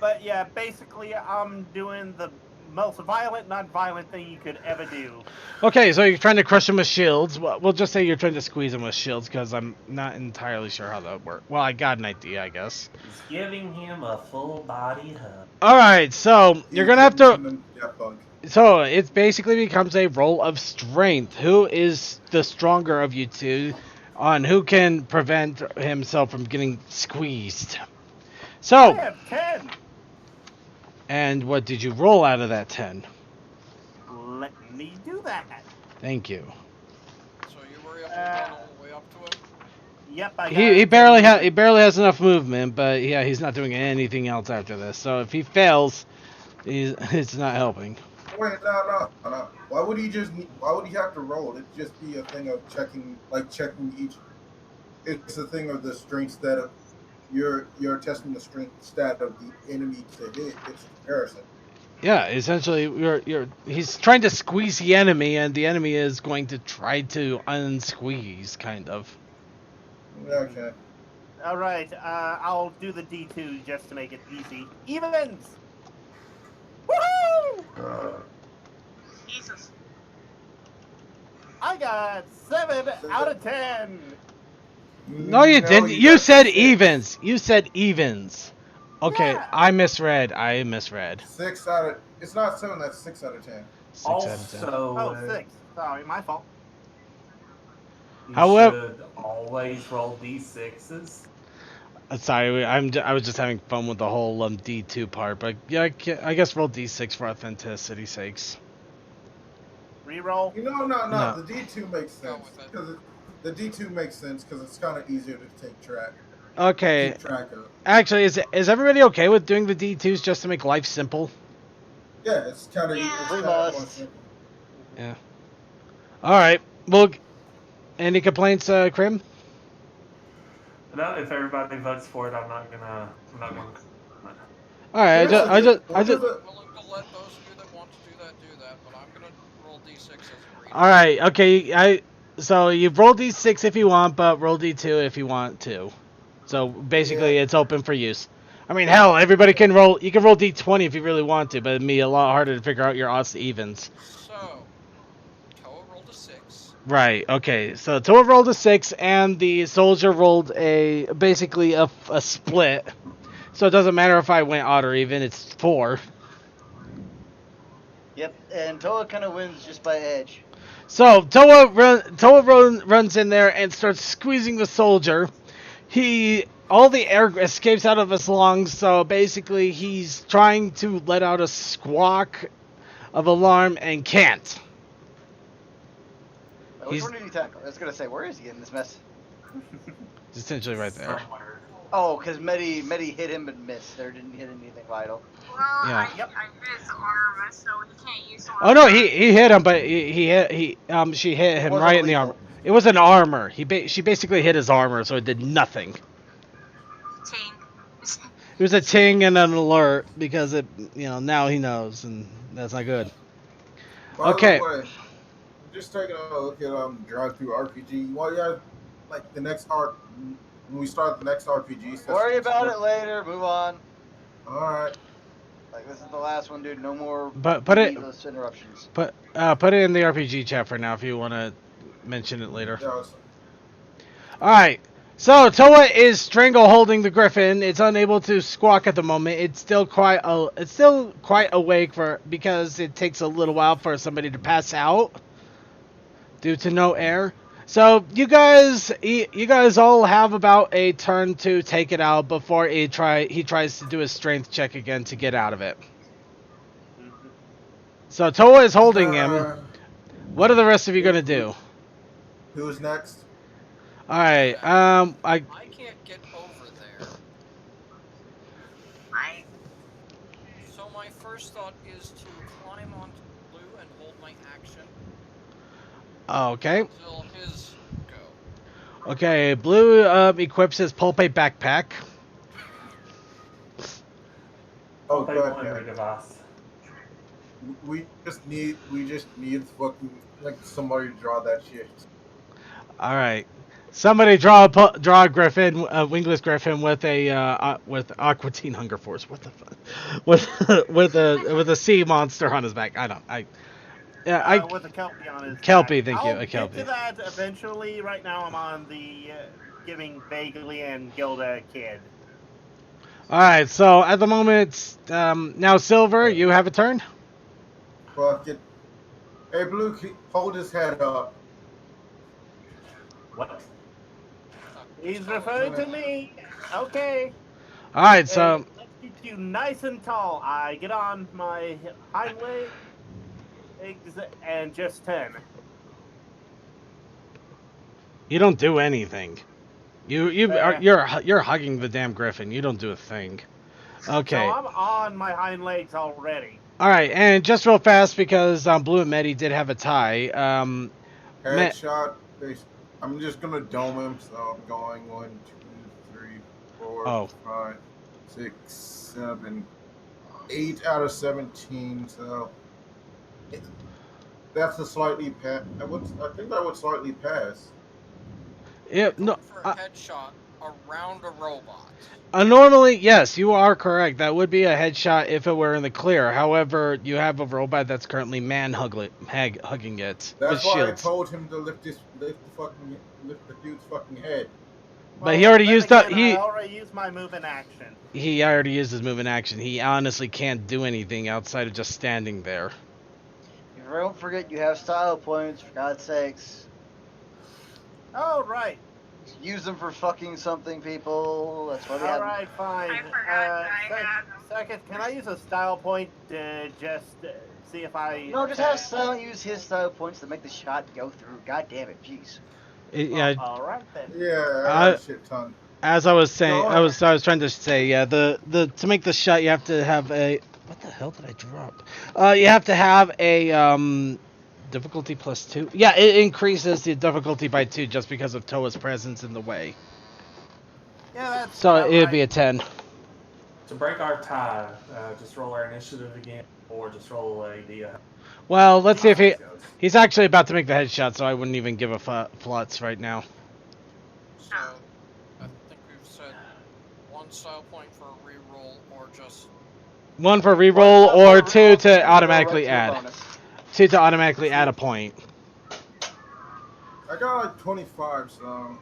But yeah, basically, I'm doing the most violent, non-violent thing you could ever do. Okay, so you're trying to crush him with shields. We'll just say you're trying to squeeze him with shields, because I'm not entirely sure how that would work. Well, I got an idea, I guess. He's giving him a full body hug. Alright, so you're going to have to... Yeah, bug. So, it basically becomes a roll of strength. Who is the stronger of you two on who can prevent himself from getting squeezed? I So, have 10. and what did you roll out of that 10? Let me do that. Thank you. So you were able to run all the way up to him? Yep, I got He it. barely has enough movement, but yeah, he's not doing anything else after this. So if he fails, it's not helping. Wait, no. Why would he have to roll? It'd just be a thing of checking each. It's a thing of the strength stat of you're testing the strength stat of the enemy to hit. It's a comparison. Yeah, essentially, he's trying to squeeze the enemy, and the enemy is going to try to unsqueeze, kind of. Okay. All right, I'll do the D2 just to make it easy. Evens! Woohoo! Jesus. I got 7 out of 10. No, you didn't. You got said 6. evens. You said evens. Okay, Yeah. I misread. 6 out of. It's not 7. That's 6 out of 10. 6 out of 10. Also, Oh, 6. Sorry, my fault. you However- should always roll d6s. Sorry, I was just having fun with the whole D2 part, but yeah, I guess roll D6 for authenticity's sakes. Reroll. No. The D2 makes Go sense with it. because the D2 makes sense because it's kind of easier to keep track of. Actually, is everybody okay with doing the D2s just to make life simple? Yeah, it's kind of Yeah. We must. Yeah. All right. Well, any complaints, Krim? No, if everybody votes for it, I'm not gonna. All right. I just. I'm willing to let those of you that want to do that, but I'm gonna roll D6 as agreed. All right. Okay. So you roll D6 if you want, but roll D2 if you want to. So basically, Yeah. it's open for use. I mean, hell, everybody can roll. You can roll D20 if you really want to, but it'd be a lot harder to figure out your odds to evens. So, Toa rolled a 6. Right. Okay. So Toa rolled a 6, and the soldier rolled basically a split. So it doesn't matter if I went odd or even. It's 4. Yep, and Toa kind of wins just by edge. So Toa runs in there and starts squeezing the soldier. All the air escapes out of his lungs, so basically he's trying to let out a squawk of alarm and can't. Which one did he tackle? I was gonna say, where is he in this mess? It's essentially right there. Somewhere. Oh, because Medi hit him and missed. There didn't hit anything vital. Well, Yeah. I hit his arm, so he can't use arm. Oh no, he hit him, but she hit him Wasn't right in the lethal. armor. It was an armor. She basically hit his armor, so it did nothing. Ting. It was a ting and an alert because now he knows, and that's not good. By Okay. the way, just taking a look at Drive Through RPG. While you have like the next when we start the next RPG session. Worry about it later. Move on. All right. Like, this is the last one, dude. No more But put it needless interruptions. put it in the RPG chat for now if you want to mention it later. Yeah, it's- All right. So Toa is strangle holding the griffin. It's unable to squawk at the moment. It's still quite awake because it takes a little while for somebody to pass out due to no air. So you guys all have about a turn to take it out before he tries to do his strength check again to get out of it. So Toa is holding him. What are the rest of you gonna do? Who's next? All right. I can't get over there. So my first thought is to climb onto Blue and hold my action Okay. until his go. Okay. Blue equips his pulpe backpack. Oh They god, want yeah. rid of us. We just need fucking like somebody to draw that shit. All right. Somebody draw a griffin, a wingless griffin with Aqua Teen Hunger Force. What the fuck? With a sea monster on his back. With a kelpie on his Kelpie, back. thank you, I'll a kelpie. get to that eventually. Right now, I'm on the giving Bagley and Gilda kid. All right. So at the moment, now Silver, you have a turn. Fuck it. Hey, Blue, hold his head up. What? He's referring to me. Okay. All right. So Let's get you nice and tall. I get on my hind legs and just 10. you don't do anything. You're hugging the damn griffin. You don't do a thing. Okay. So I'm on my hind legs already. All right, and just real fast because Blue and Medi did have a tie. Headshot. I'm just gonna dome him, so I'm going 1, 2, 3, 4, 5, 6, 7, 8 out of 17. So that's a slightly pass. I think that would slightly pass. Yeah, no. For a headshot around a robot. Normally, yes, you are correct. That would be a headshot if it were in the clear. However, you have a robot that's currently hugging it That's with why shields. I told him to lift the dude's fucking head. But he already used I already used my move in action. He already used his move in action. He honestly can't do anything outside of just standing there. Don't forget you have style points, for God's sakes. Oh, right. Use them for fucking something, people. That's why we have them. Alright, fine. I forgot I had them. Second, can I use a style point to just see if I... No, just have Silent use his style points to make the shot go through. God damn it, jeez. Yeah. Alright then. Yeah, I have a shit ton. As I was saying, No. I was trying to say, yeah, the to make the shot, you have to have a. What the hell did I drop? You have to have a difficulty +2. Yeah, it increases the difficulty by 2 just because of Toa's presence in the way. Yeah, that's So about it'd be right. a 10. To break our tie, just roll our initiative again, or just roll a D. Well, let's see if he's actually about to make the headshot, so I wouldn't even give a flutz right now. So I think we've said one style point for a reroll or just 1 for reroll or 2 to Roll automatically right to your add. bonus. 2 to automatically add a point. I got like 25, so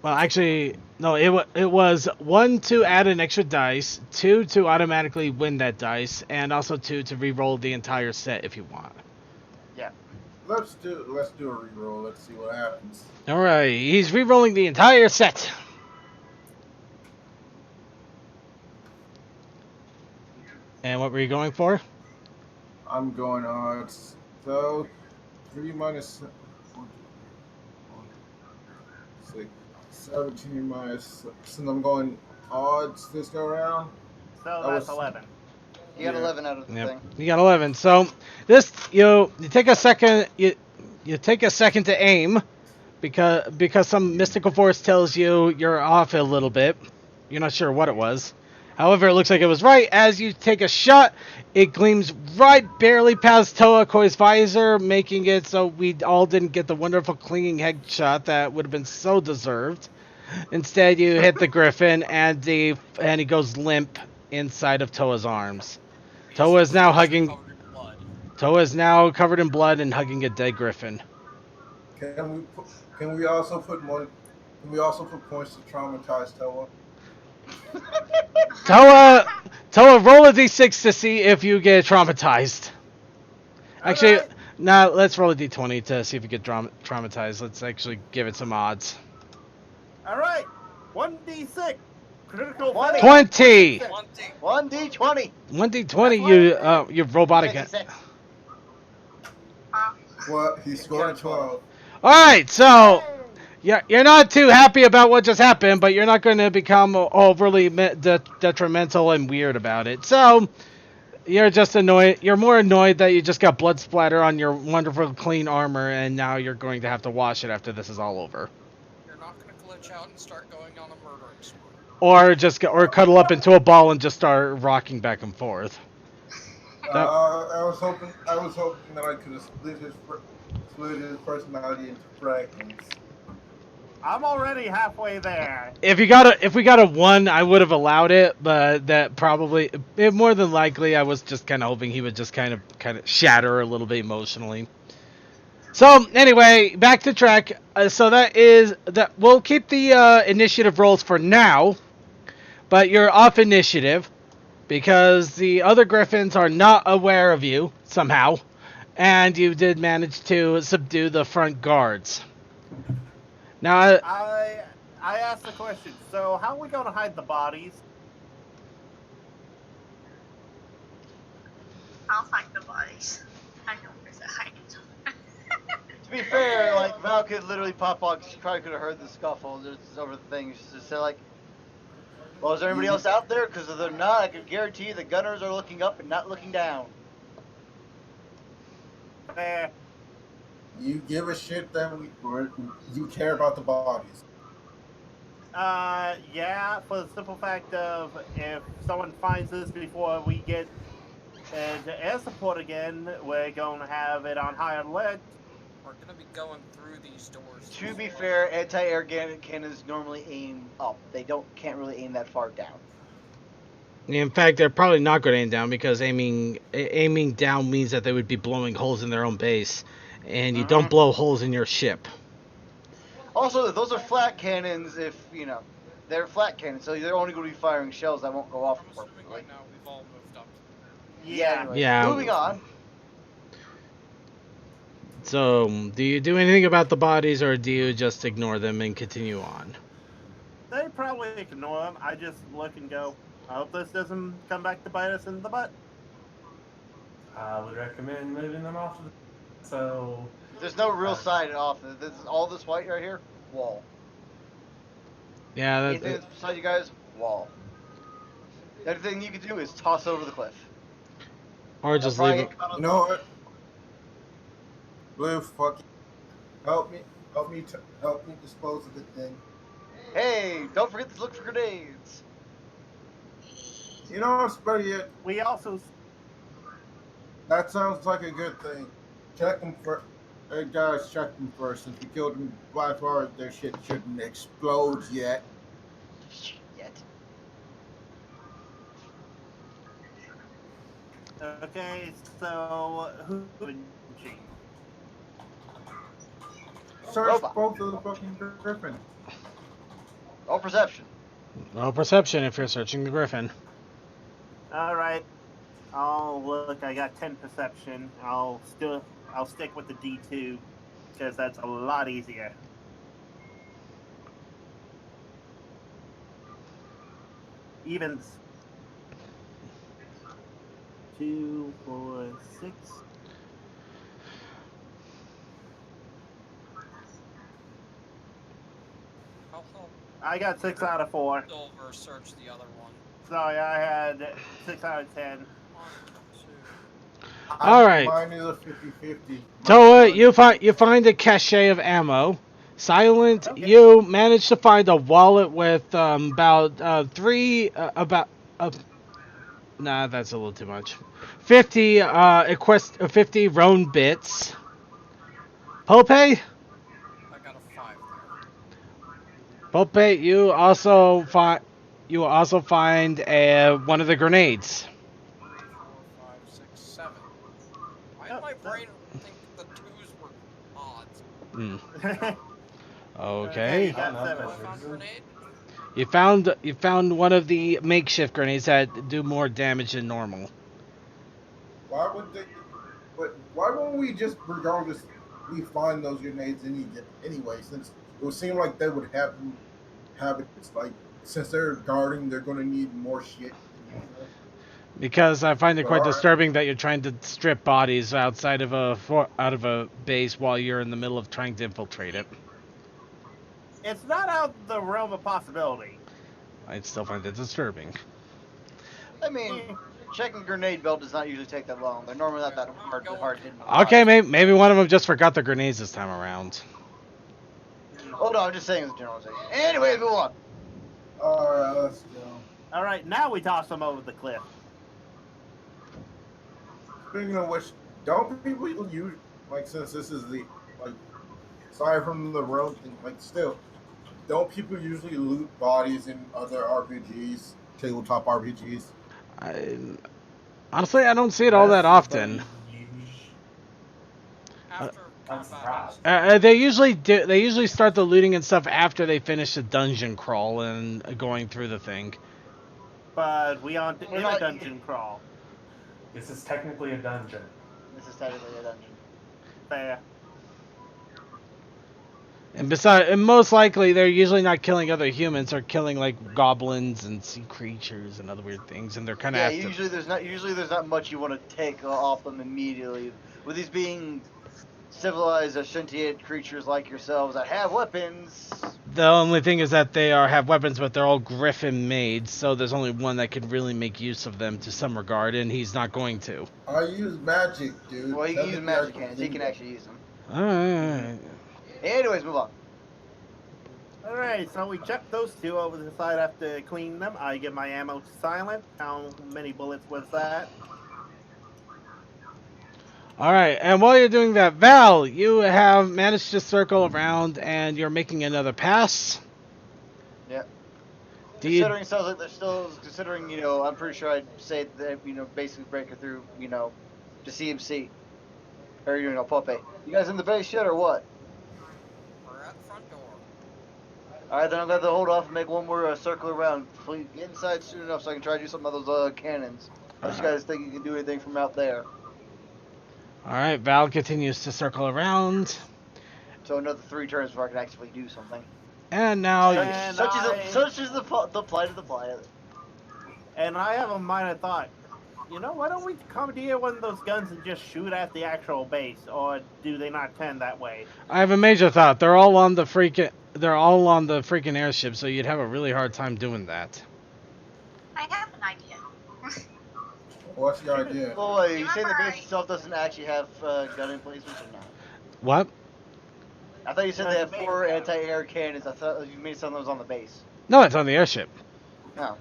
Well, actually, no. It was 1 to add an extra dice, 2 to automatically win that dice, and also 2 to re-roll the entire set if you want. let's do a reroll. Let's see what happens. All right, he's re-rolling the entire set. And what were you going for? I'm going odds. So 3 minus 6, 17 minus 6, and I'm going odds this go around. So That that's was- 11. You got Yeah. 11 out of the Yep, thing. you got 11. So this you take a second. You take a second to aim, because some mystical force tells you you're off a little bit. You're not sure what it was. However, it looks like it was right. As you take a shot, it gleams right barely past Toa Koi's visor, making it so we all didn't get the wonderful clinging headshot that would have been so deserved. Instead, you hit the griffin, and he goes limp inside of Toa's arms. Toa is now hugging. covered in blood. Toa is now covered in blood and hugging a dead griffin. Can we also put Can we also put points to traumatize Toa? Toa, roll a d6 to see if you get traumatized. Actually, Alright. nah, let's roll a d20 to see if you get traumatized. Let's actually give it some odds. Alright. 1d6. Critical 20. fail. 20! 1d20. 1d20, you robotic. 66. What? He scored a 12. Alright, so you're not too happy about what just happened, but you're not going to become overly detrimental and weird about it. So, you're just annoyed. You're more annoyed that you just got blood splatter on your wonderful clean armor, and now you're going to have to wash it after this is all over. You're not going to glitch out and start going on a murdering spree. Or cuddle up into a ball and just start rocking back and forth. I was hoping that I could have split his personality into fragments. I'm already halfway there. If we got a 1, I would have allowed it, but that probably more than likely I was just kind of hoping he would just kind of shatter a little bit emotionally. So anyway, back to track. So that we'll keep the initiative rolls for now, but you're off initiative because the other Griffins are not aware of you somehow, and you did manage to subdue the front guards. Now, I asked the question. So how are we gonna hide the bodies? I'll find the bodies. I know where to hide them. To be fair, like Val could literally pop on. She probably could have heard the scuffle just over the thing. She just said like, "Well, is there anybody else out there? Because if they're not, I can guarantee you the gunners are looking up and not looking down." You give a shit that you care about the bodies. Yeah, for the simple fact of if someone finds us before we get to air support again, we're going to have it on high alert. We're going to be going through these doors. To be fair, anti-air cannons normally aim up. They can't really aim that far down. in fact, they're probably not going to aim down because aiming down means that they would be blowing holes in their own base, and you don't blow holes in your ship. Also, those are flat cannons. If they're flat cannons, so they're only going to be firing shells that won't go off. I'm assuming right now we've all moved up. Yeah. Anyway, Yeah. Moving on. So, do you do anything about the bodies, or do you just ignore them and continue on? They probably ignore them. I just look and go, I hope this doesn't come back to bite us in the butt. I would recommend moving them off. So There's no real side off. This is all this white right here. Wall. Yeah, Anything that's beside you guys, wall. The other thing you can do is toss over the cliff. or just leave it. You know what? Blue, fuck. Help me dispose of the thing. Hey, don't forget to look for grenades. You know what's better yet? We also That sounds like a good thing. Check them first. Hey guys, check them first. Since we killed them by far, their shit shouldn't explode yet. Yet. Okay, so who? Search Robot. both of the fucking Griffin. All perception. No perception if you're searching the Griffin. All right. Oh look, I got 10 perception. I'll stick with the D2 because that's a lot easier. Evens. 2, 4, 6. How I got 6 out of 4. Silver search the other one? Sorry, I had 6 out of 10. 1, 2. All right. Mine is a 50-50. Toa, you find a cache of ammo. Silent, Okay. you manage to find a wallet with about nah, that's a little too much. 50 50 Roan bits. Pope, I got a 5 there. Pope, you also find one of the grenades. 3, 4, 5, 6, 7. Why did my brain think the 2s were odds? Okay. you got I don't know, 7. that's Found reason. grenade. You found one of the makeshift grenades that do more damage than normal. Why would they? But why won't we just, regardless, we find those grenades anyway? Since it would seem like they would have habits like since they're guarding, they're going to need more shit than usual. Because I find it But quite all right, disturbing that you're trying to strip bodies outside of out of a base while you're in the middle of trying to infiltrate it. It's not out of the realm of possibility. I still find it disturbing. I mean, checking grenade belt does not usually take that long. They're normally not that hard hidden. Okay, maybe one of them just forgot the grenades this time around. Oh no, I'm just saying as a generalization. Anyways, move on. all right, let's go. All right, now we toss them over the cliff. Speaking of which, don't people use like since this is the like aside from the road thing, like still, don't people usually loot bodies in other RPGs, tabletop RPGs? Honestly, I don't see it all that often. After I'm combat. surprised. They usually do. They usually start the looting and stuff after they finish the dungeon crawl and going through the thing. But we aren't in a not- dungeon crawl. This is technically a dungeon. This is technically a dungeon. Fair. And besides, and most likely they're usually not killing other humans; they're killing like goblins and sea creatures and other weird things. And they're kind of Yeah, usually there's not much you want to take off them immediately. With these being civilized, sentient creatures like yourselves that have weapons. The only thing is that they have weapons, but they're all griffin made. So there's only one that could really make use of them to some regard, and he's not going to. I use magic, dude. Well, he can use Technically, magic I hands. He can do actually use them. Alright. Anyways, move on. All right, so we chuck those two over the side after cleaning them. I give my ammo to silent. How many bullets was that? Alright, and while you're doing that, Val, you have managed to circle around and you're making another pass. Yeah. Do you, Considering sounds like they're still considering, I'm pretty sure I'd say that, basically break it through, to CMC. Or, Pope. You guys in the base yet or what? We're at the front door. Alright, then I'm going to hold off and make one more circle around. Please get inside soon enough so I can try to do some of those cannons. Unless you guys think you can do anything from out there. Alright, Val continues to circle around. So another 3 turns before I can actually do something. And now, And Such is the plight of the planet. And I have a minor thought. Why don't we commandeer one of those guns and just shoot at the actual base? Or do they not tend that way? I have a major thought. They're all on the freaking airship, so you'd have a really hard time doing that. I have an idea. What's the idea? Oh, wait, you say the Remember base itself doesn't actually have gun emplacements or not? What? I thought you said they have 4 anti-air cannons. I thought you made some of those on the base. No, it's on the airship. No.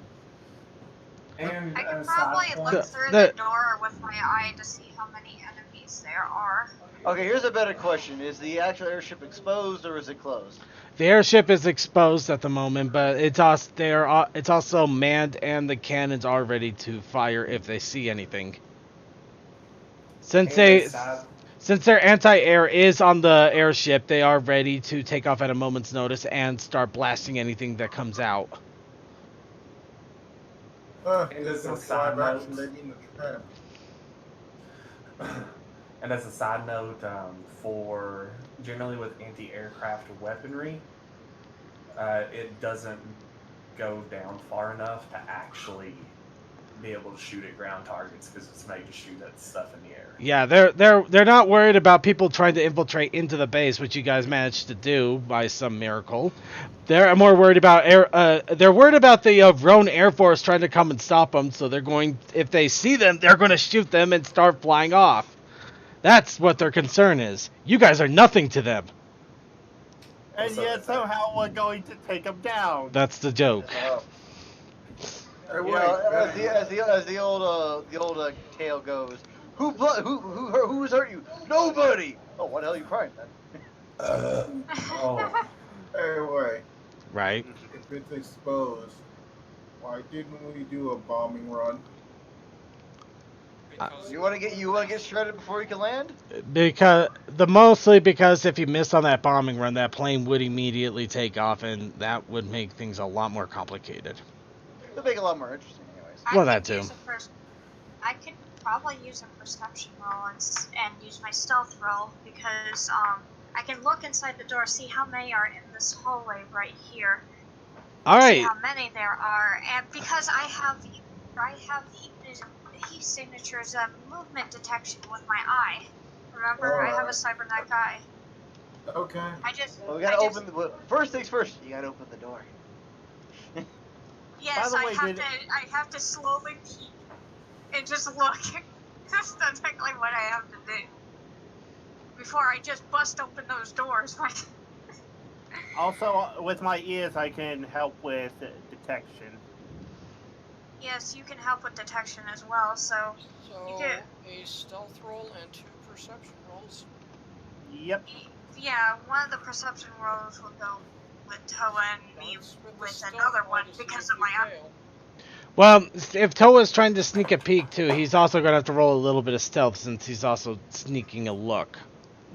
And I could aside probably from- look through the- the door with my eye to see how many enemies there are. Okay, here's a better question. Is the actual airship exposed or is it closed? The airship is exposed at the moment, but it's also manned, and the cannons are ready to fire if they see anything. Since their anti-air is on the airship, they are ready to take off at a moment's notice and start blasting anything that comes out. And There's no as a side live action, note- they mean the trap. And as a side note, for generally with anti-aircraft weaponry, it doesn't go down far enough to actually be able to shoot at ground targets because it's made to shoot at stuff in the air. Yeah, they're not worried about people trying to infiltrate into the base, which you guys managed to do by some miracle. They're more worried about they're worried about the Roan Air Force trying to come and stop them. So if they see them, they're going to shoot them and start flying off. That's what their concern is. You guys are nothing to them. And yet somehow we're going to take them down. That's the joke. Hey, wait, As the old tale goes, who has hurt you? Nobody. Oh, what the hell are you crying then? Oh, hey, wait. Right. If it's exposed, why didn't we do a bombing run? Because You want to get shredded before you can land? Mostly because if you miss on that bombing run, that plane would immediately take off, and that would make things a lot more complicated. It'll make it a lot more interesting, anyways. Well, that too. I could probably use a perception roll and use my stealth roll because I can look inside the door, see how many are in this hallway right here. All See right. how many there are, and because I have heat signatures of movement detection with my eye. Remember, I have a cybernetic eye. Okay. Well, we gotta open the. First things first. You gotta open the door. Yes, By the I way, have to slowly peek and just look. That's technically what I have to do before I just bust open those doors. Also, with my ears, I can help with detection. Yes, you can help with detection as well. So so could- a stealth roll and 2 perception rolls. Yep. yeah, one of the perception rolls will go with Toa and me Starts with the with stealth another roll one to see because if of my you eye. fail. Well, if Toa's trying to sneak a peek too, he's also gonna have to roll a little bit of stealth since he's also sneaking a look.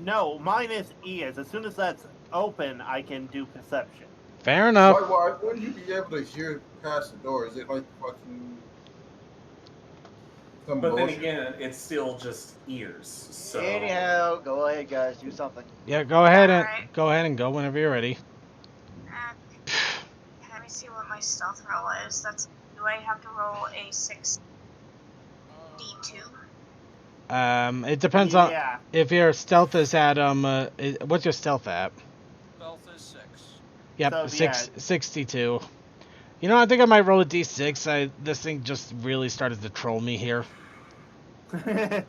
No, mine is ears. As soon as that's open, I can do perception. Fair enough. Why wouldn't you be able to hear past the door? Is it like fucking some But then bullshit? again, it's still just ears. So Anyhow, go ahead, guys. Do something. Yeah, go ahead Alright. and go whenever you're ready. Let me see what my stealth roll is. Do I have to roll a 6d2? It depends on Yeah. if your stealth is at what's your stealth at? Stealth is 6. Yep, So, 62. You know, I think I might roll a d6. This thing just really started to troll me here. Okay.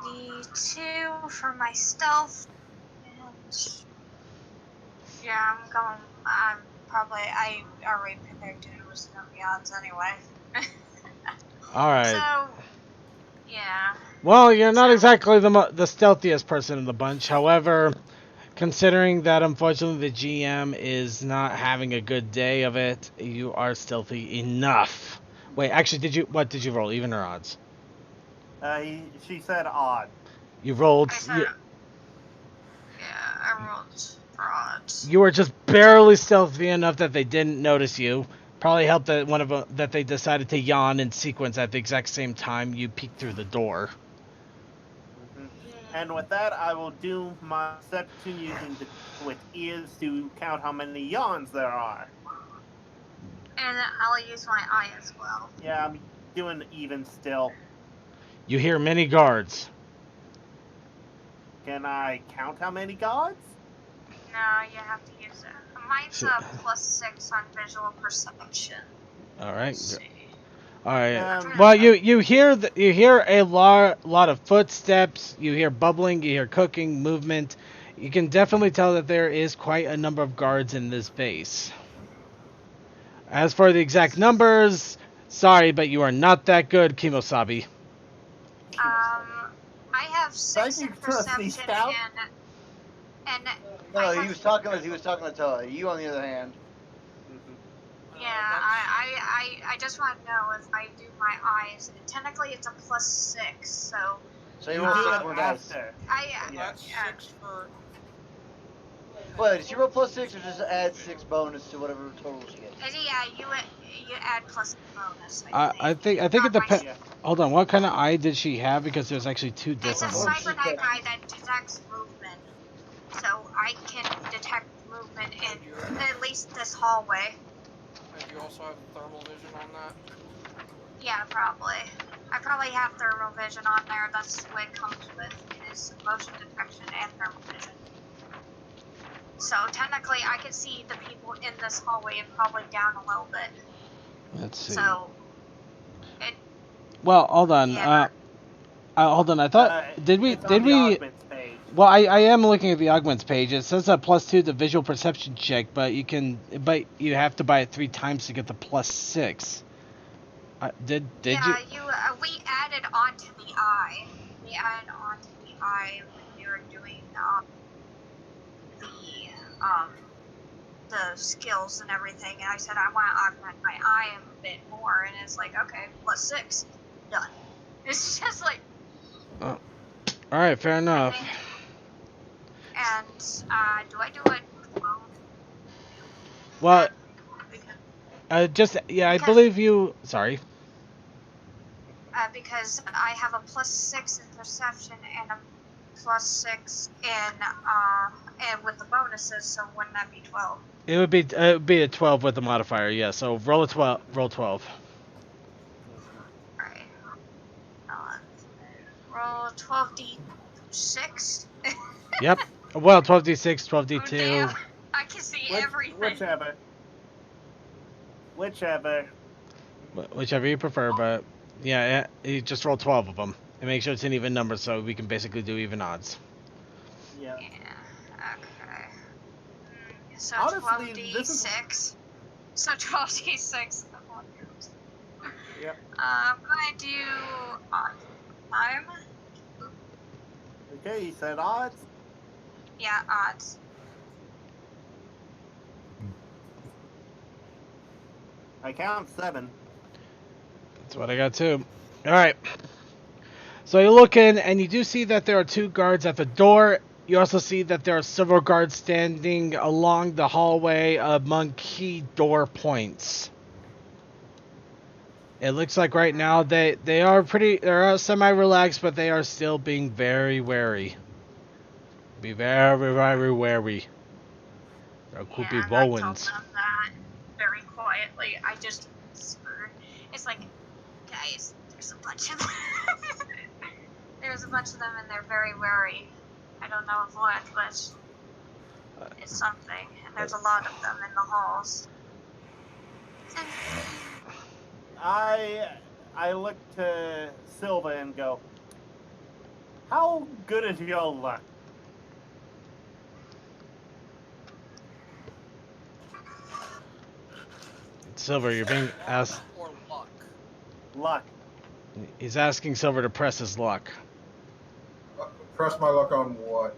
D2 for my stealth. And yeah, I already predicted it was gonna be odds anyway. Alright. So, yeah. Well, you're not exactly the stealthiest person in the bunch. However, considering that unfortunately the GM is not having a good day of it, you are stealthy enough. Wait, actually, what did you roll? Even or odds? She said odd. You rolled. I rolled for odds. You were just barely stealthy enough that they didn't notice you. Probably helped that that they decided to yawn in sequence at the exact same time you peeked through the door. And with that, I will do my perception using with ears to count how many yawns there are. And I'll use my eye as well. Yeah, I'm doing even still. You hear many guards. Can I count how many guards? No, you have to use it. Mine's a +6 on visual perception. All right. Let's see. All right. Well, you hear a lot of footsteps. You hear bubbling. You hear cooking, movement. You can definitely tell that there is quite a number of guards in this base. As for the exact numbers, sorry, but you are not that good, Kimosabi. I have 6 in perception and No, he was talking to Toa. You, on the other hand. Yeah, I just want to know if I do my eyes. Technically, it's a +6, so. So you roll 6 more dice. That's 6 for. What, did you roll +6 or just add 6 bonus to whatever total she gets? Yeah, you add plus bonus. I think it depends. Hold on, what kind of eye did she have? Because there's actually 2 It's a different ones. cybernetic eye that detects movement, so I can detect movement in at least this hallway. And you also have thermal vision on that? Yeah, probably. I probably have thermal vision on there. That's what it comes with. It is motion detection and thermal vision. So technically, I can see the people in this hallway and probably down a little bit. Let's see. So, well, hold on. Yeah. Hold on. I thought did we? Well, I am looking at the augments page. It says a +2 to visual perception check, but you have to buy it 3 times to get the +6. Did you? We added onto the eye. We added onto the eye when we were doing the skills and everything, and I said I want to augment my eye a bit more, and it's like, okay, +6, done. It's just like, All right, fair I enough. think, and do I do it? Well, Because, I because believe you. Sorry. because I have a +6 in perception and a +6 in and with the bonuses, so wouldn't that be 12? It would be a 12 with the modifier. Yeah. So roll a 12. Roll 12. Alright. Roll 12d6. Yep. Well, 12d6, Oh 12d2. damn! I can see everything. Whichever. Whichever you prefer, but yeah, you just roll 12 of them and make sure it's an even number so we can basically do even odds. Yeah. Yeah. Okay. So Honestly, this is- 12d6. So 12d6. Yep. I'm gonna do odd time. Okay, you said odds. Yeah, odds. I count 7. That's what I got too. All right. So you look in and you do see that there are 2 guards at the door. You also see that there are several guards standing along the hallway among key door points. It looks like right now they are semi-relaxed, but they are still being very wary. Be very, very wary. There could be Yeah, and I told Bowens. them that very quietly. I just whispered. It's like, guys, there's a bunch of them. There's a bunch of them, and they're very wary. I don't know of what, but it's something. And there's a lot of them in the halls. I look to Silva and go, how good is your luck? Silver, you're being asked. Or luck. Luck. He's asking Silver to press his luck. Press my luck on what?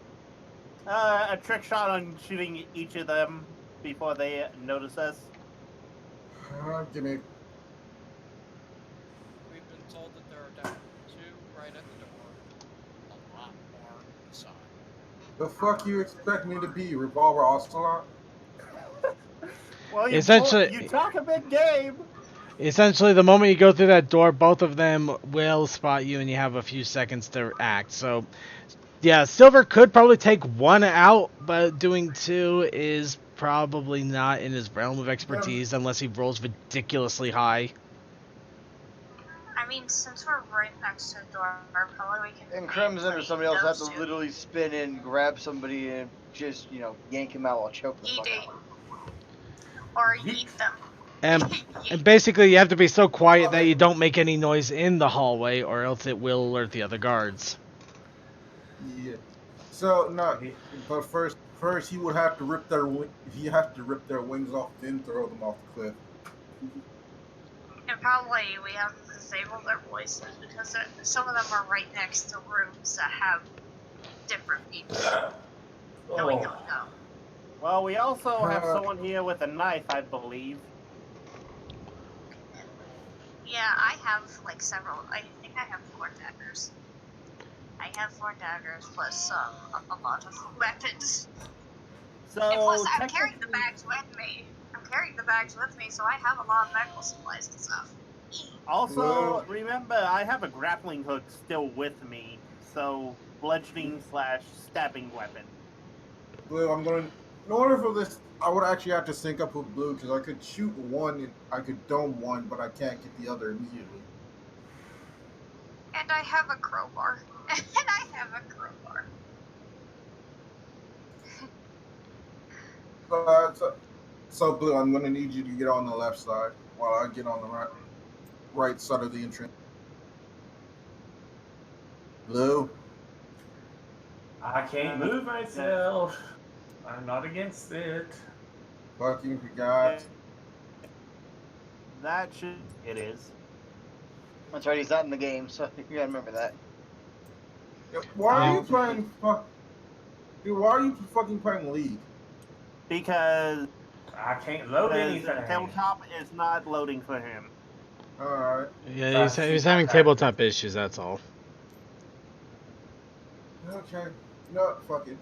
A trick shot on shooting each of them before they notice us. Give me. We've been told that there are down 2 right at the door. A lot more inside. The fuck you expect me to be, Revolver Ocelot? Well, Essentially- you talk a big game. Essentially, the moment you go through that door, both of them will spot you, and you have a few seconds to act. So, yeah, Silver could probably take 1 out, but doing 2 is probably not in his realm of expertise unless he rolls ridiculously high. I mean, since we're right next to the door, probably we can. And Crimson or somebody else have those to two. literally spin in, grab somebody, and just, yank him out while choke the fuck Eat out. or eat them. And basically, you have to be so quiet that you don't make any noise in the hallway, or else it will alert the other guards. Yeah. So no, but first he would have to rip their wings off, then throw them off the cliff. And probably we have to disable their voices because some of them are right next to rooms that have different people that we don't know. Well, we also have someone here with a knife, I believe. Yeah, I have like several. I think I have 4 daggers. I have 4 daggers plus a lot of weapons. So And plus, I'm carrying the technically- bags with me. So I have a lot of medical supplies and stuff. Also, remember, I have a grappling hook still with me, so bludgeoning / stabbing weapon. Blue, in order for this, I would actually have to sync up with Blue because I could shoot one and I could dome one, but I can't get the other immediately. And I have a crowbar. So Blue, I'm gonna need you to get on the left side while I get on the right side of the entrance. Blue. I can't move myself. I'm not against it. Fucking forgot. That should... It is. That's right, he's not in the game, so you gotta remember that. Why are you playing? Dude, why are you fucking playing League? Because I can't load anything. tabletop is not loading for him. Alright. Yeah, he's having tabletop issues. That's all. Okay. No, fuck it.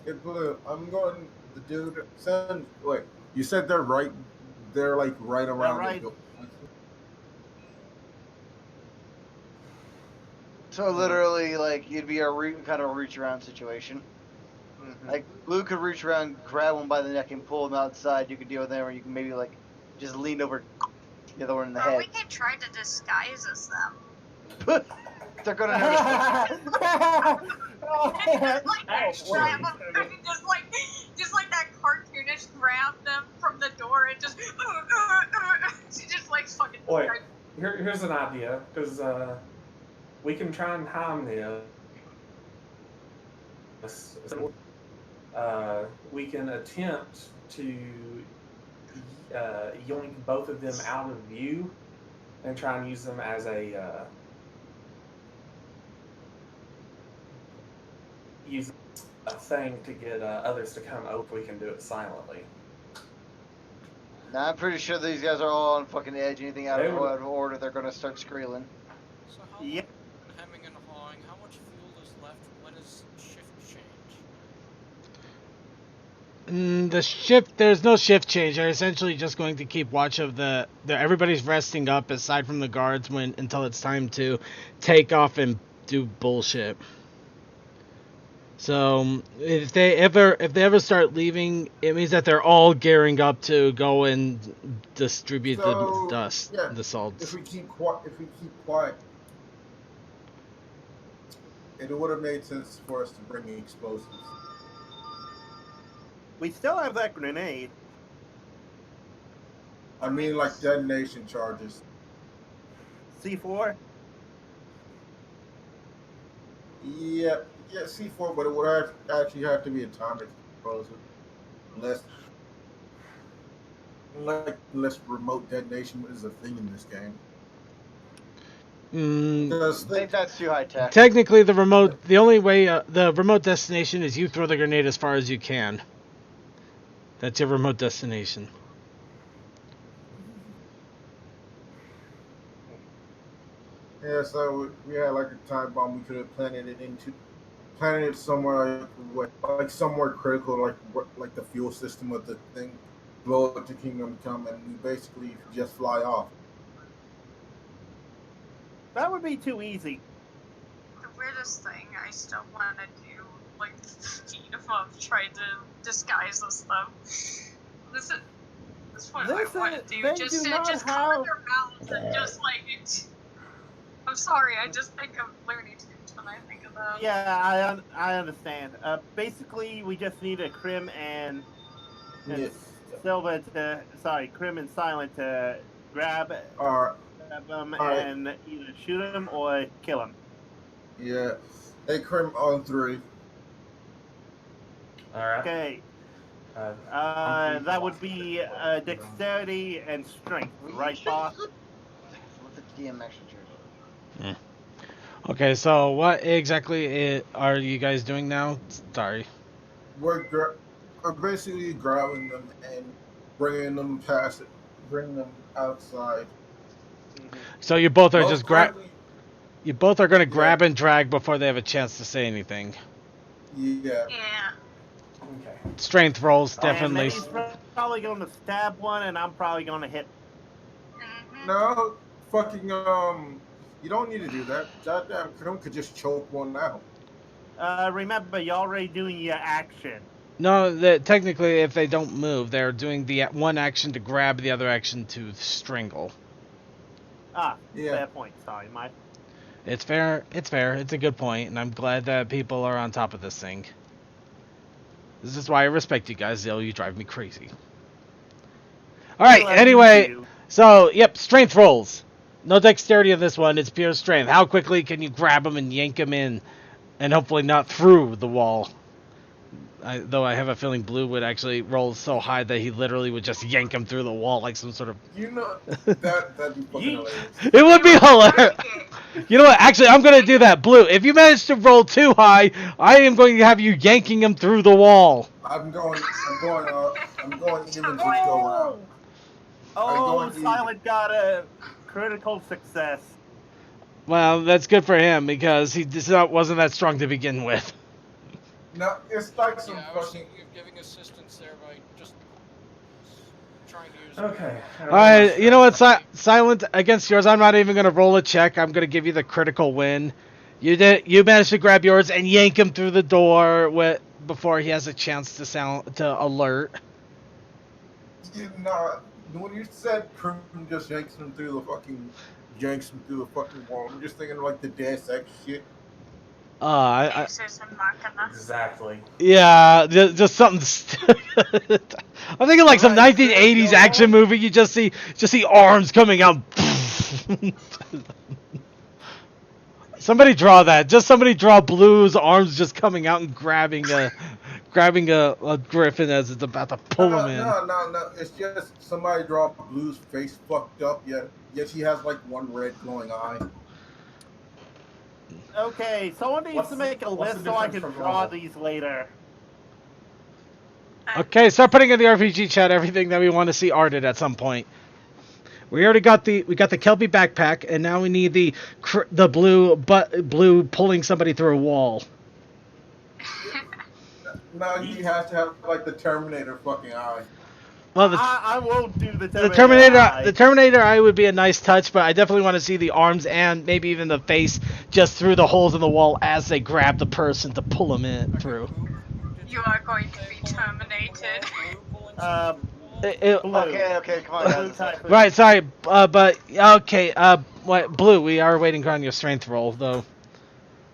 It blew. I'm going. The dude. Send. Wait. You said they're right. They're like right around. right. The, So literally, like, you'd be a kind of a reach around situation. Mhm. Like, Blue could reach around, grab one by the neck, and pull him outside. You could deal with them, or you can maybe, like, just lean over the other one in the Or head. we can try to disguise as them. They're gonna notice. Just like grab them, just like that cartoonish grab them from the door and just she just like fucking. Wait, here's an idea, because we can try and time this. We can attempt to yoink both of them out of view and try and use them as a thing to get others to come over. We can do it silently. Now, I'm pretty sure these guys are all on fucking edge. Anything out of order, they're gonna start squealing. So how Yep. hemming and hawing, how much fuel is left? When is shift change? The shift, there's no shift change. They're essentially just going to keep watch of everybody's resting up aside from the guards until it's time to take off and do bullshit. So if they ever start leaving, it means that they're all gearing up to go and distribute the dust, the salts. If we keep quiet, it would have made sense for us to bring the explosives. We still have that grenade. I mean, like detonation charges. C4. Yeah, C4, but it would actually have to be a timed explosive, unless remote detonation is a thing in this game. I think that's too high tech. Technically, the only way the remote destination is you throw the grenade as far as you can. That's your remote destination. Yeah, so we had like a time bomb. We could have planted it somewhere like somewhere critical, like the fuel system of the thing. Blow up to Kingdom Come, and we basically just fly off. That would be too easy. The weirdest thing I still want to do, like, feet of trying to disguise as them. This is what I want to do. They Just do not cover have- their mouths and just like. I'm sorry, I just think of Looney Tunes when I think of them. Yeah, I understand. Basically, we just need a Crim and Silva Crim and Silent to grab them and either shoot them or kill them. Yeah, they Crim on 3. All right. Okay. That would be dexterity and strength, right, boss? Let the DM actually choose. Okay, so what exactly are you guys doing now? Sorry. We're basically grabbing them and bringing them outside. So you both are just likely- You both are going to grab and drag before they have a chance to say anything. Yeah. Yeah. Okay. Strength rolls, And definitely. he's probably going to stab one, and I'm probably going to hit. Mm-hmm. No, fucking you don't need to do that. Goddamn, Crim could just choke one out. Remember, you're already doing your action. No, technically, if they don't move, they're doing the one action to grab, the other action to strangle. Ah, Yeah. fair point. Sorry, Mike. It's fair. It's fair. It's a good point, and I'm glad that people are on top of this thing. This is why I respect you guys, though you drive me crazy. All right. Well, I Anyway, do. so yep, strength rolls. No dexterity on this one. It's pure strength. How quickly can you grab them and yank them in, and hopefully not through the wall? Though I have a feeling Blue would actually roll so high that he literally would just yank him through the wall like some sort of. You know that'd be fucking hilarious. It would be hilarious. You know what? Actually, I'm going to do that. Blue, if you manage to roll too high, I am going to have you yanking him through the wall. I'm going even this go round. Oh, Silent got a critical success. Well, that's good for him because he wasn't that strong to begin with. No, it's like some Yeah, I was fucking. thinking of giving assistance there by just trying to use. Okay. Alright, you know what, Silent, against yours, I'm not even going to roll a check. I'm going to give you the critical win. You managed to grab yours and yank him through the door before he has a chance to alert. When you said Prim just yanks him through the fucking wall, I'm just thinking like the Deus Ex shit. Exactly. Yeah, just something stupid. I'm thinking like some 1980s action movie. You just see arms coming out. Somebody draw that. Just somebody draw Blue's arms just coming out and grabbing a griffin as it's about to pull him in. No. It's just somebody draw Blue's face fucked up. Yet she has like one red glowing eye. Okay, someone needs to make a list so I can draw these later. Okay, start putting in the RPG chat everything that we want to see arted at some point. We already got the Kelpie backpack, and now we need the blue pulling somebody through a wall. No, he has to have like the Terminator fucking eye. Well, I won't do the Terminator eye. The Terminator eye would be a nice touch, but I definitely want to see the arms and maybe even the face just through the holes in the wall as they grab the person to pull him in through. You are going to be terminated. Okay, come on, guys. Right, sorry, but okay, Blue, we are waiting on your strength roll, though.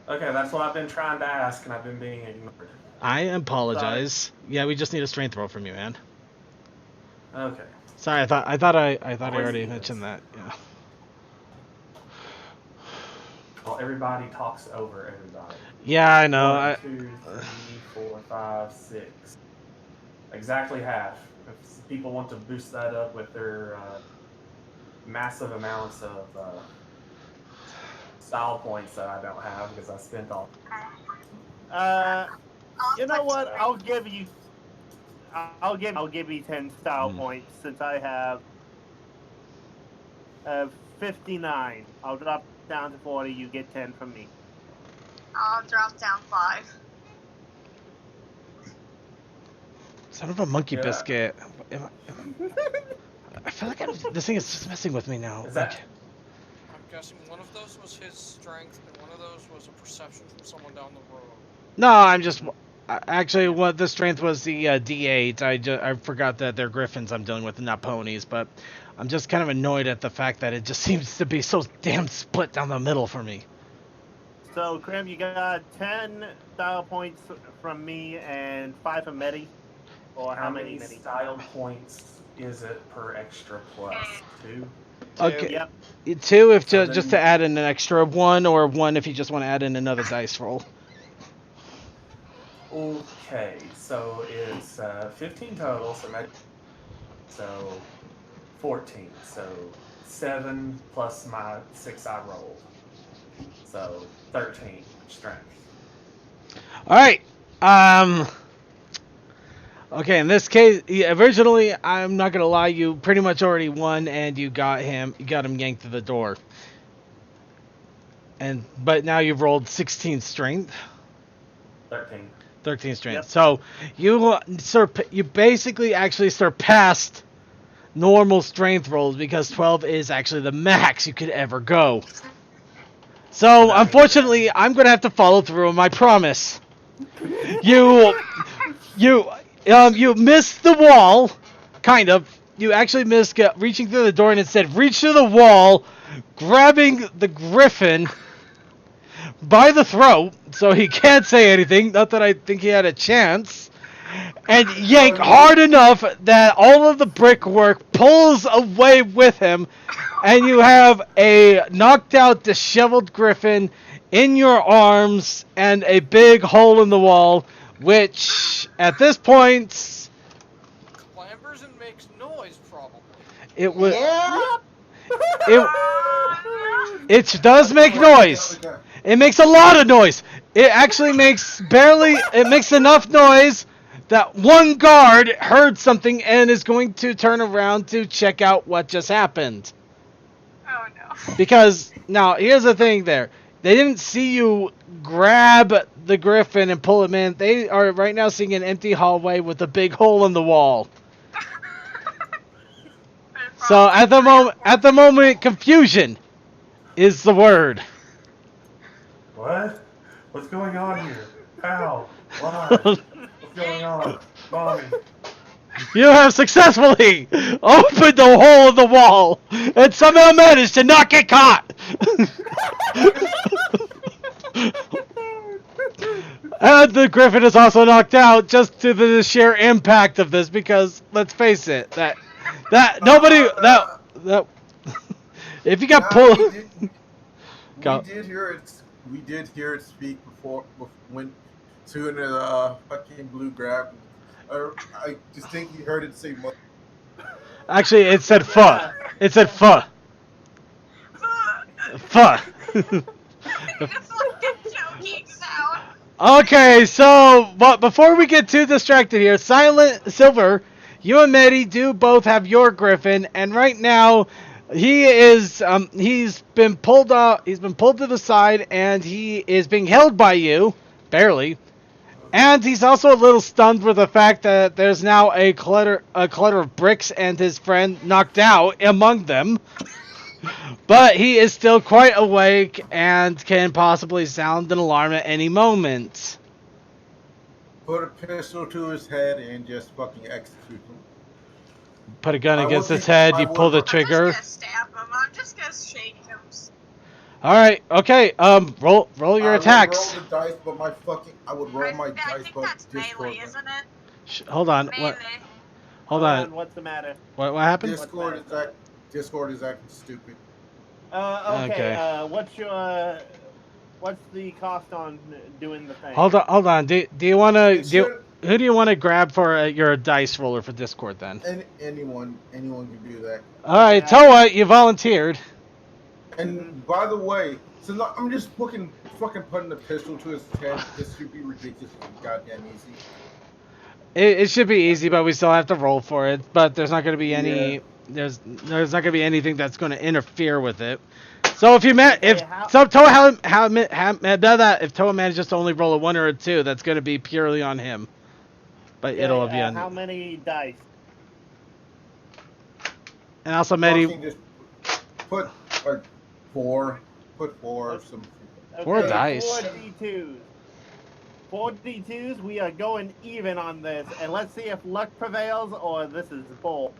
Okay, that's what I've been trying to ask, and I've been being ignored. I apologize. Sorry. Yeah, we just need a strength roll from you, man. Okay. Sorry, I thought I already mentioned that. Yeah. Well, everybody talks over everybody. Yeah, I know. 1, 2, 3, 4, 5, 6. Exactly half. If people want to boost that up with their massive amounts of style points that I don't have because I spent all. You know what? I'll give you 10 style points since I have 59. I'll drop down to 40. You get 10 from me. I'll drop down 5. Son of a monkey biscuit. I feel like this thing is just messing with me now. Is that? I'm guessing one of those was his strength, and one of those was a perception from someone down the road. No, I'm just. Actually, what the strength was the D8. I forgot that they're griffins I'm dealing with and not ponies, but I'm just kind of annoyed at the fact that it just seems to be so damn split down the middle for me. So, Krim, you got 10 style points from me and 5 from Medi. Or how many style points is it per extra plus? 2? Okay. Yep. 2 if just to add in an extra 1, or 1 if you just want to add in another dice roll. Okay, so it's 15 total, so 14. So 7 plus my 6 I rolled. So 13 strength. Alright. Okay, in this case, originally, I'm not gonna lie, you pretty much already won, and you got him yanked to the door. But now you've rolled 16 strength. 13 strength. Yep. So you basically actually surpassed normal strength rolls because 12 is actually the max you could ever go. So unfortunately, I'm gonna have to follow through on my promise. You missed the wall, kind of. You actually missed reaching through the door and instead reached through the wall, grabbing the griffin by the throat, so he can't say anything, not that I think he had a chance, and yank hard enough that all of the brickwork pulls away with him, and you have a knocked out, disheveled griffin in your arms and a big hole in the wall, which, at this point... Clambers and makes noise, probably. It was... Yeah! It does make noise. It makes a lot of noise. It actually makes it makes enough noise that one guard heard something and is going to turn around to check out what just happened. Oh no. Because, now, here's the thing there. They didn't see you grab the griffin and pull him in. They are right now seeing an empty hallway with a big hole in the wall. So at the moment, confusion is the word. What? What's going on here? How? Why? What's going on? Mommy. You have successfully opened the hole in the wall and somehow managed to not get caught. And the griffin is also knocked out just to the sheer impact of this, because let's face it, that if you got pulled, We did hear it speak before when soon as fucking Blue grabbed. I just think he heard it say. Actually, it said "fuh." It said "fuh." Fuh. It's like a choking sound. Okay, so but before we get too distracted here, Silver, you and Medi do both have your griffin, and right now he's been pulled to the side, and he is being held by you, barely. And he's also a little stunned with the fact that there's now a clutter of bricks and his friend knocked out among them. But he is still quite awake and can possibly sound an alarm at any moment. Put a pistol to his head and just fucking execute him. Put a gun against his head, you pull the trigger. I'm just gonna stab him. I'm just gonna shake him. Alright, okay, roll your attacks. I would roll the dice, but I would roll my dice, I think that's melee, isn't it? Hold on. Melee. Hold on. What's the matter? What happened? Discord is acting stupid. Okay. What's the cost on doing the thing? Hold on. Do you want to who do you want to grab for your dice roller for Discord then? Anyone can do that. All right, Toa, you volunteered. And by the way, so I'm just fucking putting the pistol to his head. This should be ridiculous and goddamn easy. It should be easy, but we still have to roll for it. But there's not going to be any. Yeah. There's not going to be anything that's going to interfere with it. So if Toa manages to only roll a 1 or a 2, that's going to be purely on him. But it'll be on. How many dice? And also, Medi. Just put like 4. Put 4 or some. Okay, 4 dice. 4 D2s. 4 D2s. We are going even on this, and let's see if luck prevails or this is bull.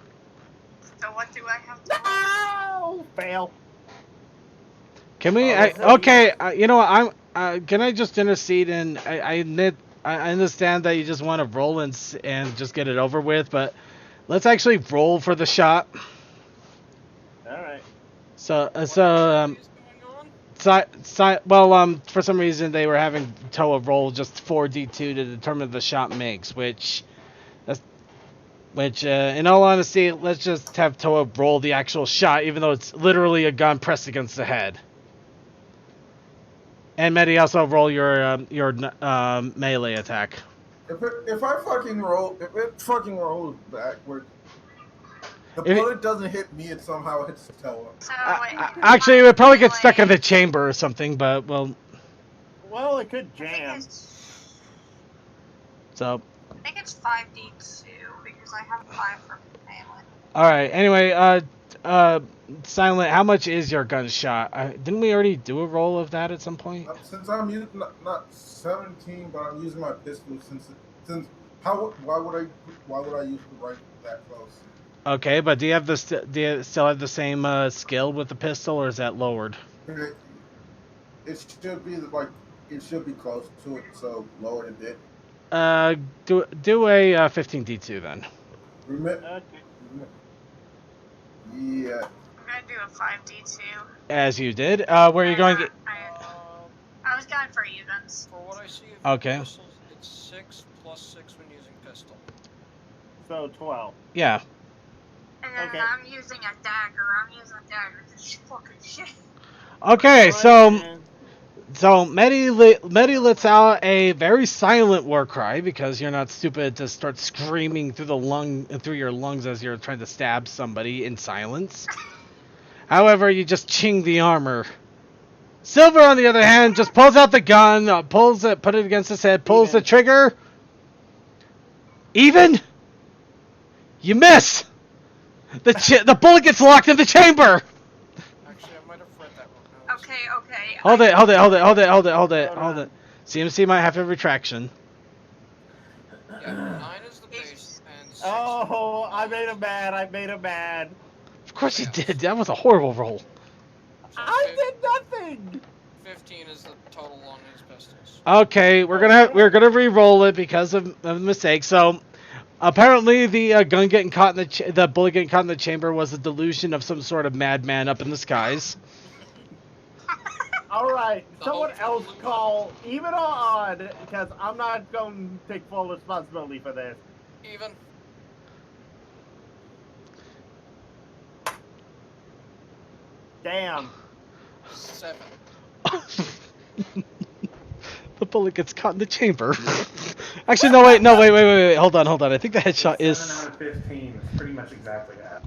So what do I have to roll? No! Fail. Can we? You know what? Can I just intercede? And I admit, I understand that you just want to roll and just get it over with, but let's actually roll for the shot. All right. For some reason they were having Toa roll just 4d2 to determine the shot makes, which in all honesty, let's just have Toa roll the actual shot, even though it's literally a gun pressed against the head. And Medi, also roll your melee attack. If it fucking rolls backward, the bullet doesn't hit me, it somehow hits Toa. So actually, it would probably get stuck in the chamber or something, but well, it could jam. So. I think it's 5d2 because I have 5 for melee. All right. Anyway, Silent, how much is your gunshot? Didn't we already do a roll of that at some point? Since I'm using not 17, but I'm using my pistol. Why would I use the rifle that close? Okay, but do you still have the same skill with the pistol, or is that lowered? It should be close to it, so lower it a bit. Do a 15d2 then. Yeah. I'm gonna do a 5d2. As you did. Where are you going? I was going for evens. For what I see of pistols, it's 6 plus 6 when using pistol. So 12. Yeah. And then I'm using a dagger. I'm using a dagger. This fucking shit. Okay, Alright, so man. Medi lets out a very silent war cry because you're not stupid to start screaming through your lungs as you're trying to stab somebody in silence. However, you just ching the armor. Silver, on the other hand, just pulls out the gun, put it against his head, pulls the Even. trigger. Even? You miss! The bullet gets locked in the chamber! Actually, I might have read that wrong. Now. Okay. Hold it. Hold on. CMC might have a retraction. Yeah, 9 is the base, and 6 Oh, I made him mad. Of course you did. That was a horrible roll. So I did nothing. 15 is the total long range pistols. Okay, we're gonna re-roll it because of a mistake. So, apparently the gun getting caught in the bullet getting caught in the chamber was a delusion of some sort of madman up in the skies. All right, The someone whole- else call even or odd because I'm not going to take full responsibility for this. Even. Damn. 7. The bullet gets caught in the chamber. Actually, no, wait. Hold on. I think the headshot 7 is. out of 15 is pretty much exactly that.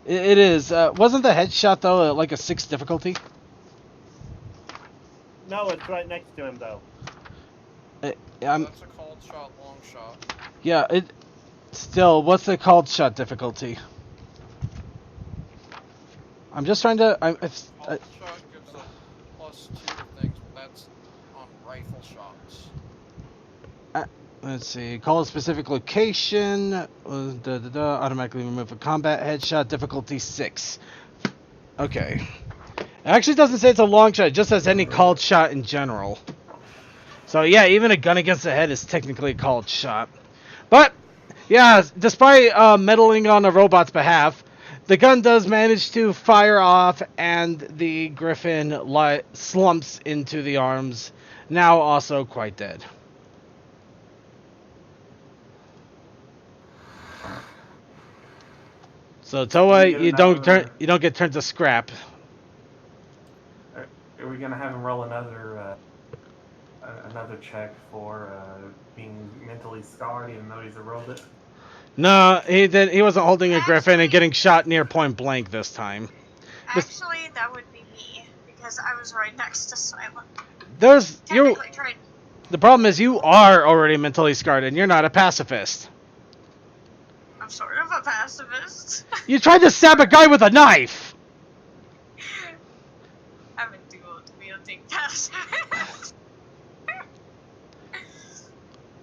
It is. Wasn't the headshot though like a 6 difficulty? No, it's right next to him though. I'm. That's a cold shot, long shot. Yeah. It. Still, what's the called shot difficulty? I'm just trying to. It's. Cold shot gives a +2 to things, but that's on rifle shots. Let's see. Call a specific location. Automatically remove a combat headshot. Difficulty 6. Okay. It actually doesn't say it's a long shot. It just says any called shot in general. So yeah, even a gun against the head is technically a called shot. But yeah, despite meddling on a robot's behalf, the gun does manage to fire off, and the Griffin slumps into the arms, now also quite dead. So Toa, you don't get turned to scrap. Are we gonna have him roll another check for being mentally scarred, even though he's rolled it? No, he did. He wasn't holding a Griffin and getting shot near point blank this time. Actually, that would be me because I was right next to Silent. There's you. Technically, tried. The problem is you are already mentally scarred, and you're not a pacifist. I'm sort of a pacifist. You tried to stab a guy with a knife. I'm a dual-wielding pacifist.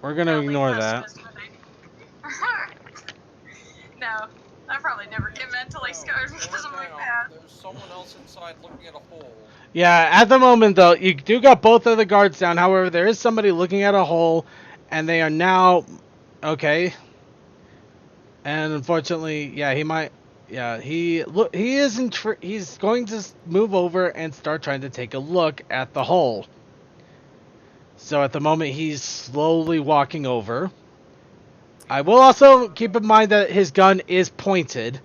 We're gonna Only ignore that. pacifist when No, I probably never get mentally scarred because I'm like that. There's someone else inside looking at a hole. Yeah, at the moment though, you do got both of the guards down. However, there is somebody looking at a hole, and they are now okay. And unfortunately, yeah, he might. Yeah, he's going to move over and start trying to take a look at the hole. So at the moment, he's slowly walking over. I will also keep in mind that his gun is pointed.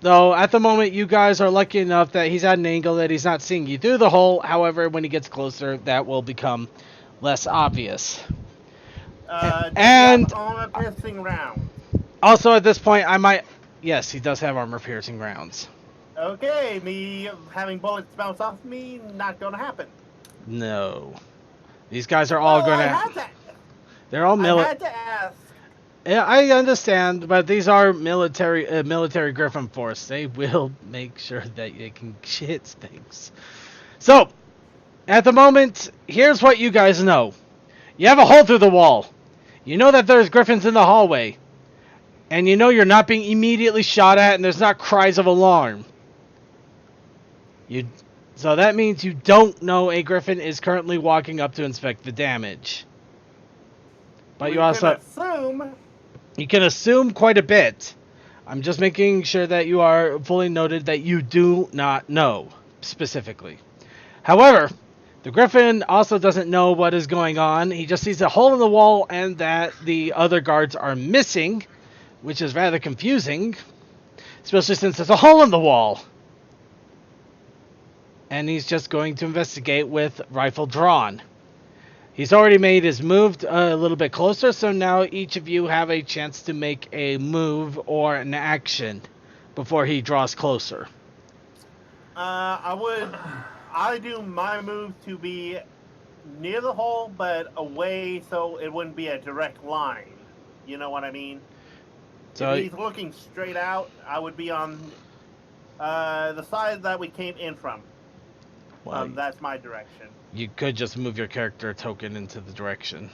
Though at the moment, you guys are lucky enough that he's at an angle that he's not seeing you through the hole. However, when he gets closer, that will become less obvious. And armor-piercing round. Also, at this point, I might. Yes, he does have armor-piercing rounds. Okay, me having bullets bounce off me, not gonna happen. No, these guys are all going I to. had to. They're all I had to ask. Yeah, I understand, but these are military Griffin force. They will make sure that they can hit things. So, at the moment, here's what you guys know. You have a hole through the wall. You know that there's Griffins in the hallway. And you know you're not being immediately shot at, and there's not cries of alarm. So that means you don't know a Griffin is currently walking up to inspect the damage. But you also... You can assume quite a bit. I'm just making sure that you are fully noted that you do not know, specifically. However, the Griffin also doesn't know what is going on. He just sees a hole in the wall and that the other guards are missing, which is rather confusing, especially since there's a hole in the wall. and he's just going to investigate with rifle drawn. He's already made his move a little bit closer, so now each of you have a chance to make a move or an action before he draws closer. I do my move to be near the hole, but away so it wouldn't be a direct line. You know what I mean? So If he's looking straight out, I would be on the side that we came in from. well, That's my direction. you could just move your character token into the direction.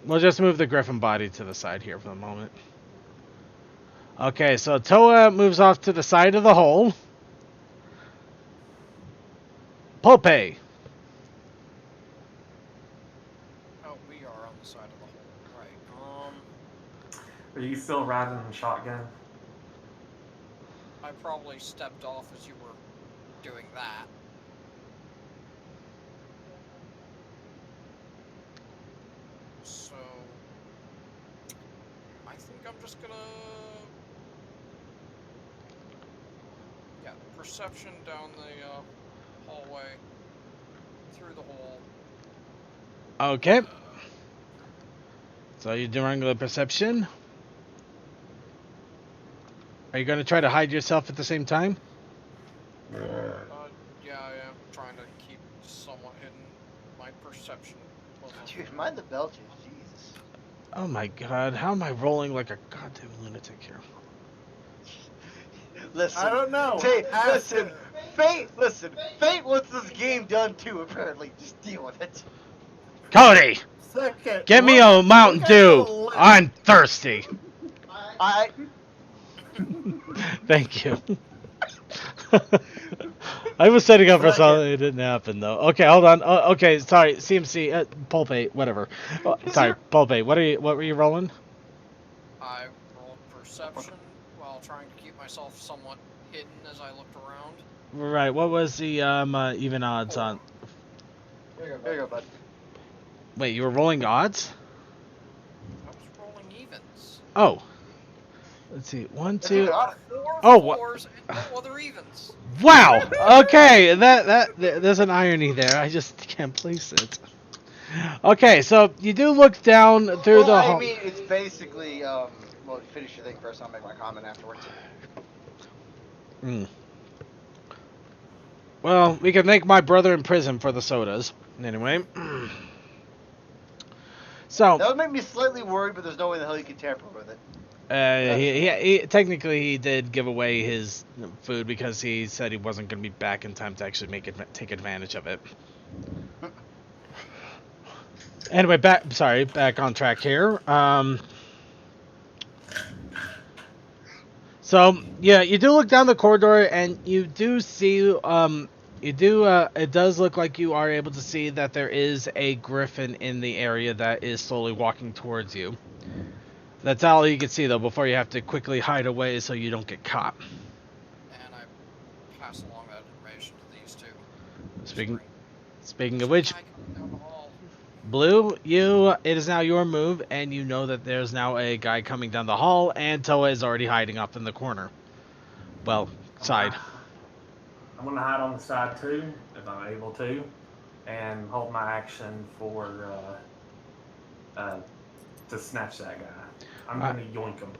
We'll just move the griffin body to the side here for the moment. Okay, so Toa moves off to the side of the hole. Pope. Oh, we are on the side of the hole. Right. Are you still riding the shotgun? I probably stepped off as you were doing that. So I think I'm just gonna perception down the hallway through the hole. Okay. So you're doing the perception. Are you going to try to hide yourself at the same time? Yeah, I am trying to keep somewhat hidden. My perception wasn't. Dude, mind the belches, Jesus. Oh my god, how am I rolling like a goddamn lunatic here? Listen. I don't know. Listen. Fate wants this game done too, apparently. Just deal with it. Cody! Second, Get me a Mountain look at the Dew! list. I'm thirsty! I Thank you. I was setting up for something, it didn't happen though. Okay, hold on. Okay, sorry, CMC, Pulpate, whatever. Sorry, Pulpate, what were you rolling? I rolled perception while trying to keep myself somewhat hidden as I looked around. Right, what was the even odds on? There you go, bud. Wait, you were rolling odds? I was rolling evens. Oh. Let's see, 1, 2. Four Oh, fours and no other evens. Wow. Okay, there's an irony there. I just can't place it. Okay, so you do look down through the hole. I mean, it's basically well, finish your thing first. I'll make my comment afterwards. Well, we can thank my brother in prison for the sodas. Anyway. So That would make me slightly worried, but there's no way in the hell you can tamper with it. he technically he did give away his food because he said he wasn't going to be back in time to actually take advantage of it. Anyway, back on track here. So yeah, you do look down the corridor and you do see it does look like you are able to see that there is a griffin in the area that is slowly walking towards you. That's all you can see though before you have to quickly hide away so you don't get caught. And I pass along that information to these two. Speaking of which, Blue, it is now your move, and you know that there's now a guy coming down the hall, and Toa is already hiding up in the corner. Well, side. I'm gonna hide on the side too, if I'm able to, and hold my action for to snatch that guy. I'm gonna yoink him.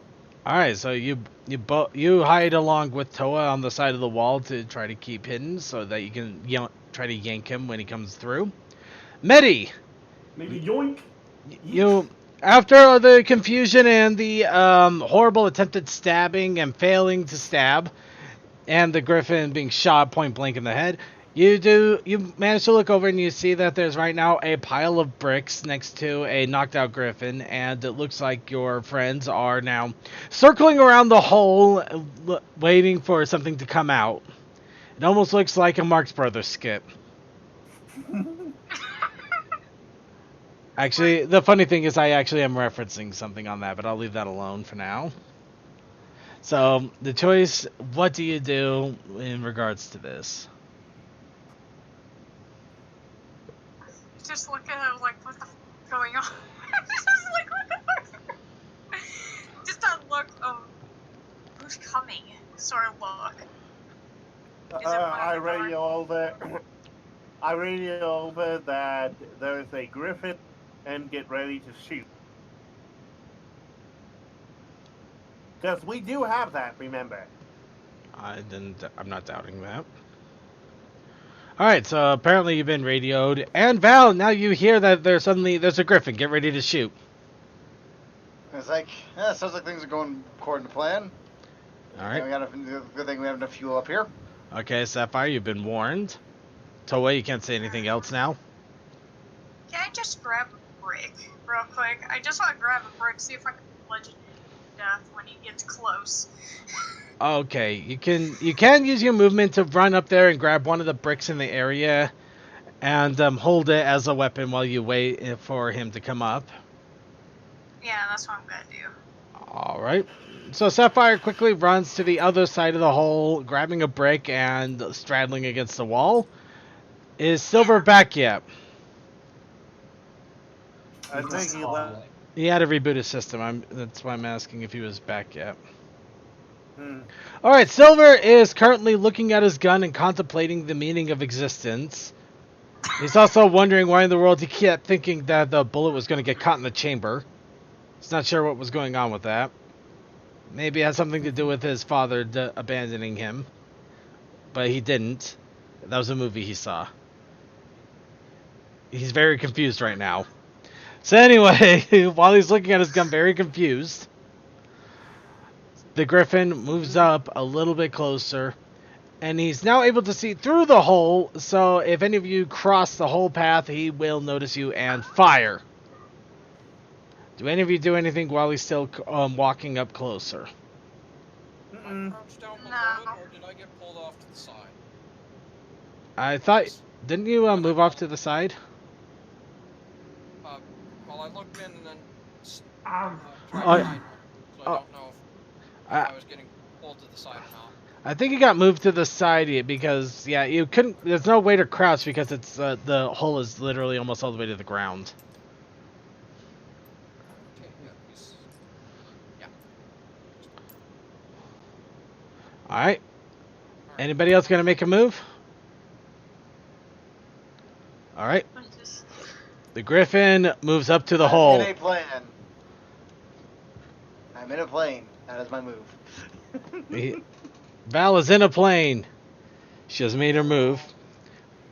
All right, so you hide along with Toa on the side of the wall to try to keep hidden, so that you can try to yank him when he comes through. Medi, maybe yoink. You after the confusion and the horrible attempted stabbing and failing to stab, and the griffin being shot point blank in the head, you manage to look over and you see that there's right now a pile of bricks next to a knocked out griffin, and it looks like your friends are now circling around the hole waiting for something to come out. It almost looks like a Marx Brothers skit. Actually, the funny thing is I actually am referencing something on that, but I'll leave that alone for now. So, the choice, what do you do in regards to this? Just look at him like, what the f is going on? Just like, what the fuck? Just that look of who's coming sort of look. Is it one I on the door? radio over. I radio over that there's a griffin and get ready to shoot. Because we do have that, remember. I'm not doubting that. Alright, so apparently you've been radioed. And Val, now you hear that there's a griffin. Get ready to shoot. It's like, yeah, sounds like things are going according to plan. Alright. Good thing we have enough fuel up here. Okay, Sapphire, you've been warned. Toei, you can't say anything else now. Can I just grab a brick real quick? I just want to grab a brick, see if I can bludgeon him to death when he gets close. Okay, you can use your movement to run up there and grab one of the bricks in the area and hold it as a weapon while you wait for him to come up. Yeah, that's what I'm gonna do. Alright. So Sapphire quickly runs to the other side of the hole, grabbing a brick and straddling against the wall. Is Silver back yet? I think he left. He had to reboot his system. That's why I'm asking if he was back yet. Alright, Silver is currently looking at his gun and contemplating the meaning of existence. He's also wondering why in the world he kept thinking that the bullet was going to get caught in the chamber. He's not sure what was going on with that. Maybe it had something to do with his father abandoning him. But he didn't. That was a movie he saw. He's very confused right now. So anyway, while he's looking at his gun very confused, the griffin moves up a little bit closer. And he's now able to see through the hole. So if any of you cross the whole path, he will notice you and fire. Do any of you do anything while he's still walking up closer? I crouched down below it, or did I get pulled off to the side? I thought... Didn't you move off to the side? Well, I looked in and then Oh, tried to hide, so I don't know if I was getting pulled to the side or not. I think you got moved to the side because, yeah, you couldn't... There's no way to crouch because it's the hole is literally almost all the way to the ground. Okay, yeah. Alright. Anybody else gonna make a move? Alright. The griffin moves up to the hole. I'm in a plan. I'm in a plane. That is my move. Val is in a plane. She has made her move.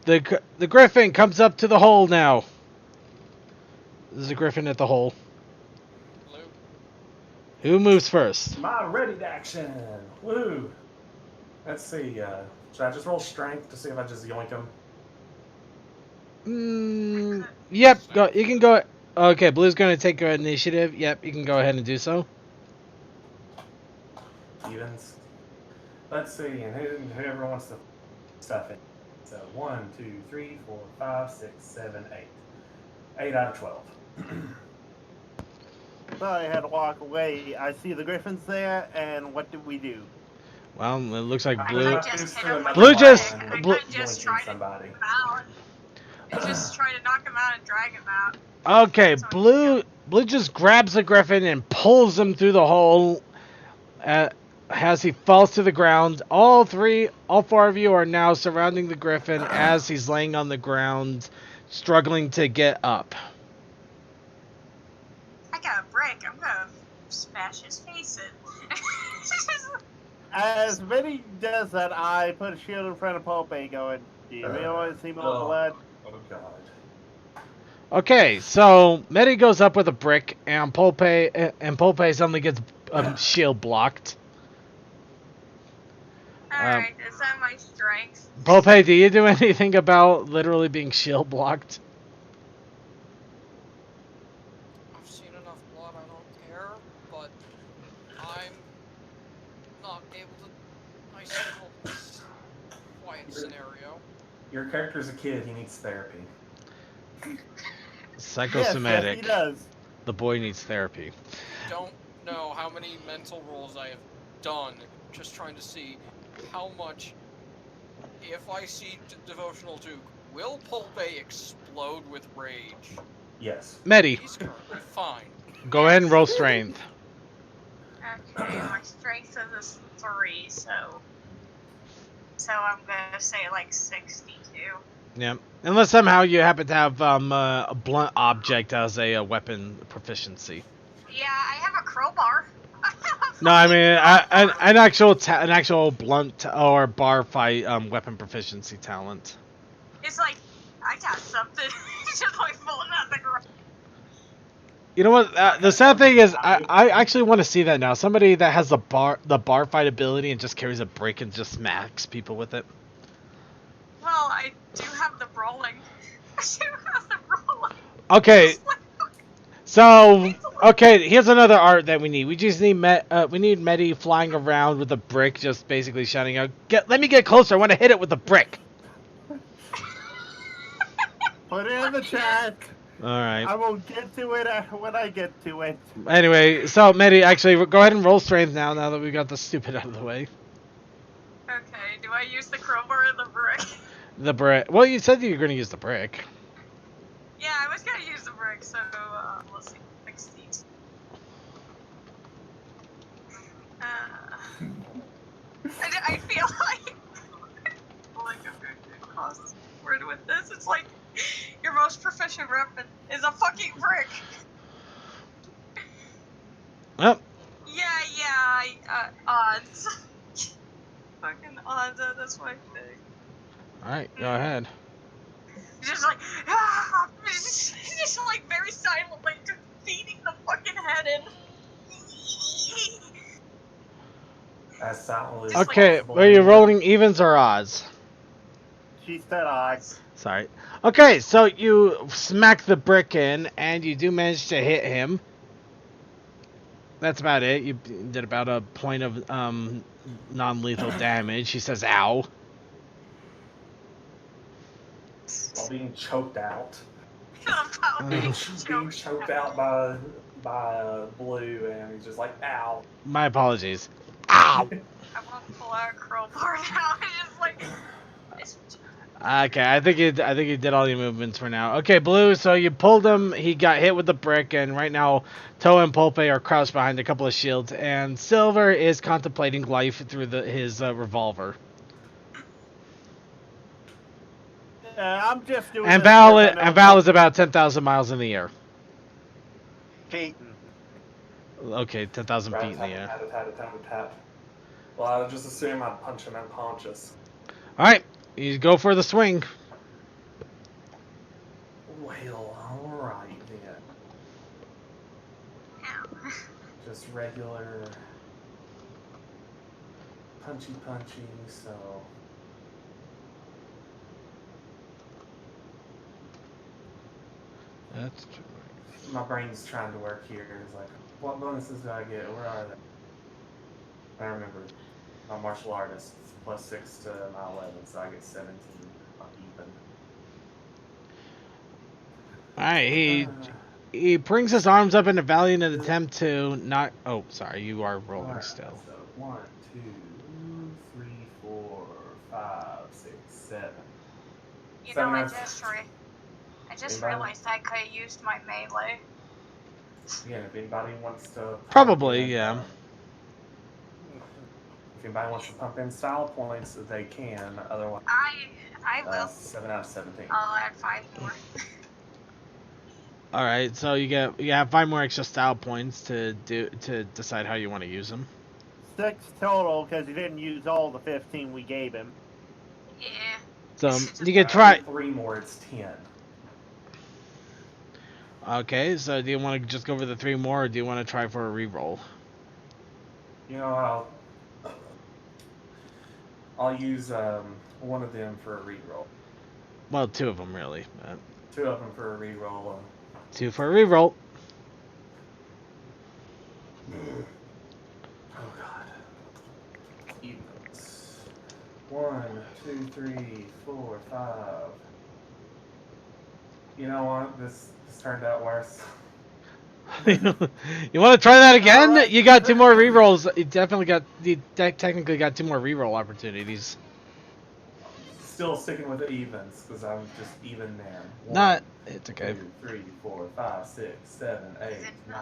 The griffin comes up to the hole now. There's a griffin at the hole. Blue. Who moves first? My ready to action. Woo. Let's see. Should I just roll strength to see if I just yoink him? Yep. Go. You can go. Okay, Blue's going to take initiative. Yep, you can go ahead and do so. Evens. Let's see, and whoever wants to stuff it. So 1, 2, 3, 4, 5, 6, 7, 8. 8 out of 12. So I had to walk away. I see the griffins there, and what do we do? Well, it looks like I Blue. just hit him with Blue the just- brick. I Blue- could just try to somebody. knock him out. I just try to knock him out and drag him out. Okay, Blue just grabs the griffin and pulls him through the hole. As he falls to the ground, all four of you are now surrounding the griffin as he's laying on the ground, struggling to get up. I got a brick. I'm gonna smash his face in. As Vinny does that, I put a shield in front of Pope going, do you really want to see more blood? Oh, God. Okay, so Medi goes up with a brick, and Pope suddenly gets shield blocked. Alright, is that my strength? Pope, do you do anything about literally being shield blocked? I've seen enough blood, I don't care, but I'm not able to... Nice little quiet scenario. Your character's a kid. He needs therapy. Psychosomatic. Yes, he does. The boy needs therapy. You don't know how many mental rolls I have done just trying to see how much, if I see Devotional Duke, will Pulpe explode with rage? Yes. Medi, He's currently fine. go ahead and roll strength. Okay, my strength is 3, so... So I'm gonna say like 62. Yeah. Unless somehow you happen to have a blunt object as a weapon proficiency. Yeah, I have a crowbar. No, I mean an actual blunt or bar fight weapon proficiency talent. It's like, I got something. It's just like falling out the ground. You know what? The sad thing is, I actually want to see that now. Somebody that has the bar fight ability and just carries a brick and just smacks people with it. Well, I do have the brawling. I do have the brawling. Okay, It's like, so okay, here's another art that we need. We just need we need Medi flying around with a brick, just basically shouting out, let me get closer. I want to hit it with a brick." Put it in the chat. All right. I will get to it when I get to it. Anyway, so Medi, actually, go ahead and roll strength now that we got the stupid out of the way. okay, do I use the crowbar or the brick? The brick. Well, you said you were going to use the brick. Yeah, I was gonna use the brick, so let's see. 60. I feel like I'm going to cross word with this. It's like your most proficient weapon is a fucking brick. Oh, Yeah, odds. Fucking odds, that's my thing. all right, go ahead. Just like, just like very silently just feeding the fucking head in. As silently as Okay, possible. are you rolling evens or odds? She said odds. Sorry. Okay, so you smack the brick in, and you do manage to hit him. That's about it. You did about a point of non-lethal damage. He says, "Ow." While being choked out. Being Being choked out by Blue, and he's just like, "Ow." My apologies. Ow. I want to pull out a crowbar now. It's just like. Okay, I think you did all your movements for now. Okay, Blue. So you pulled him. He got hit with the brick, and right now, Toe and Pulpe are crouched behind a couple of shields, and Silver is contemplating life through his revolver. I'm just doing. And this because I know Val is about 10,000 miles in the air. Feet. Okay, 10,000 feet in the air. Rat-a-tat-a-tat-a-tat. Well, I was just assuming I'd punch him unconscious. All right, you go for the swing. Well, alright then. Just regular punchy, so... That's true. My brain's trying to work here. It's like, what bonuses do I get? Where are they? I remember my martial artist +6 to my 11, so I get 17 even. Alright, he brings his arms up in a valiant attempt to not. Oh, sorry, you are rolling Alright, still. So 1, 2, 3, 4, 5, 6, 7. You know, I just realized I could have used my melee. Again, if anybody wants to... Probably, yeah. If anybody wants to pump in style points, they can. Otherwise, I will. 7 out of 17. I'll add 5 more. All right, so you have 5 more extra style points to decide how you want to use them. 6 total because he didn't use all the 15 we gave him. Yeah. So you can try. 3 more, it's 10. Okay, so do you want to just go for the 3 more, or do you want to try for a reroll? You know, I'll use one of them for a reroll. Well, 2 of them really. But 2 of them for a reroll. 2 for a reroll. Oh god. Evens. 1, 2, 3, 4, 5. You know what? This turned out worse. You want to try that again? Right. You got 2 more rerolls. You technically got 2 more reroll opportunities. Still sticking with the evens because I'm just even there. 1, It's okay. 2, 3, 4, 5, 6, 7, 8, 9.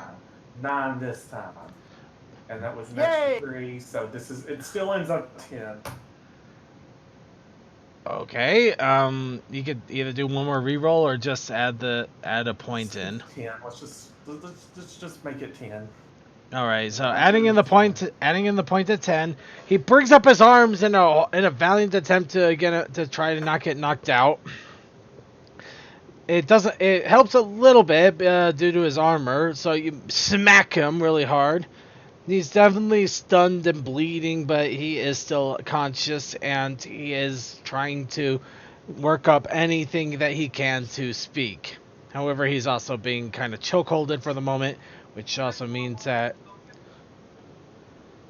9 this time. And that was an extra 3, so it still ends up 10. Okay. You could either do one more reroll or just add a point in. 10. Let's just make it 10. All right. So adding in the point to 10, he brings up his arms in a valiant attempt to try to not get knocked out. It doesn't. It helps a little bit due to his armor. So you smack him really hard. He's definitely stunned and bleeding, but he is still conscious, and he is trying to work up anything that he can to speak. However, he's also being kind of chokeholded for the moment, which also means that...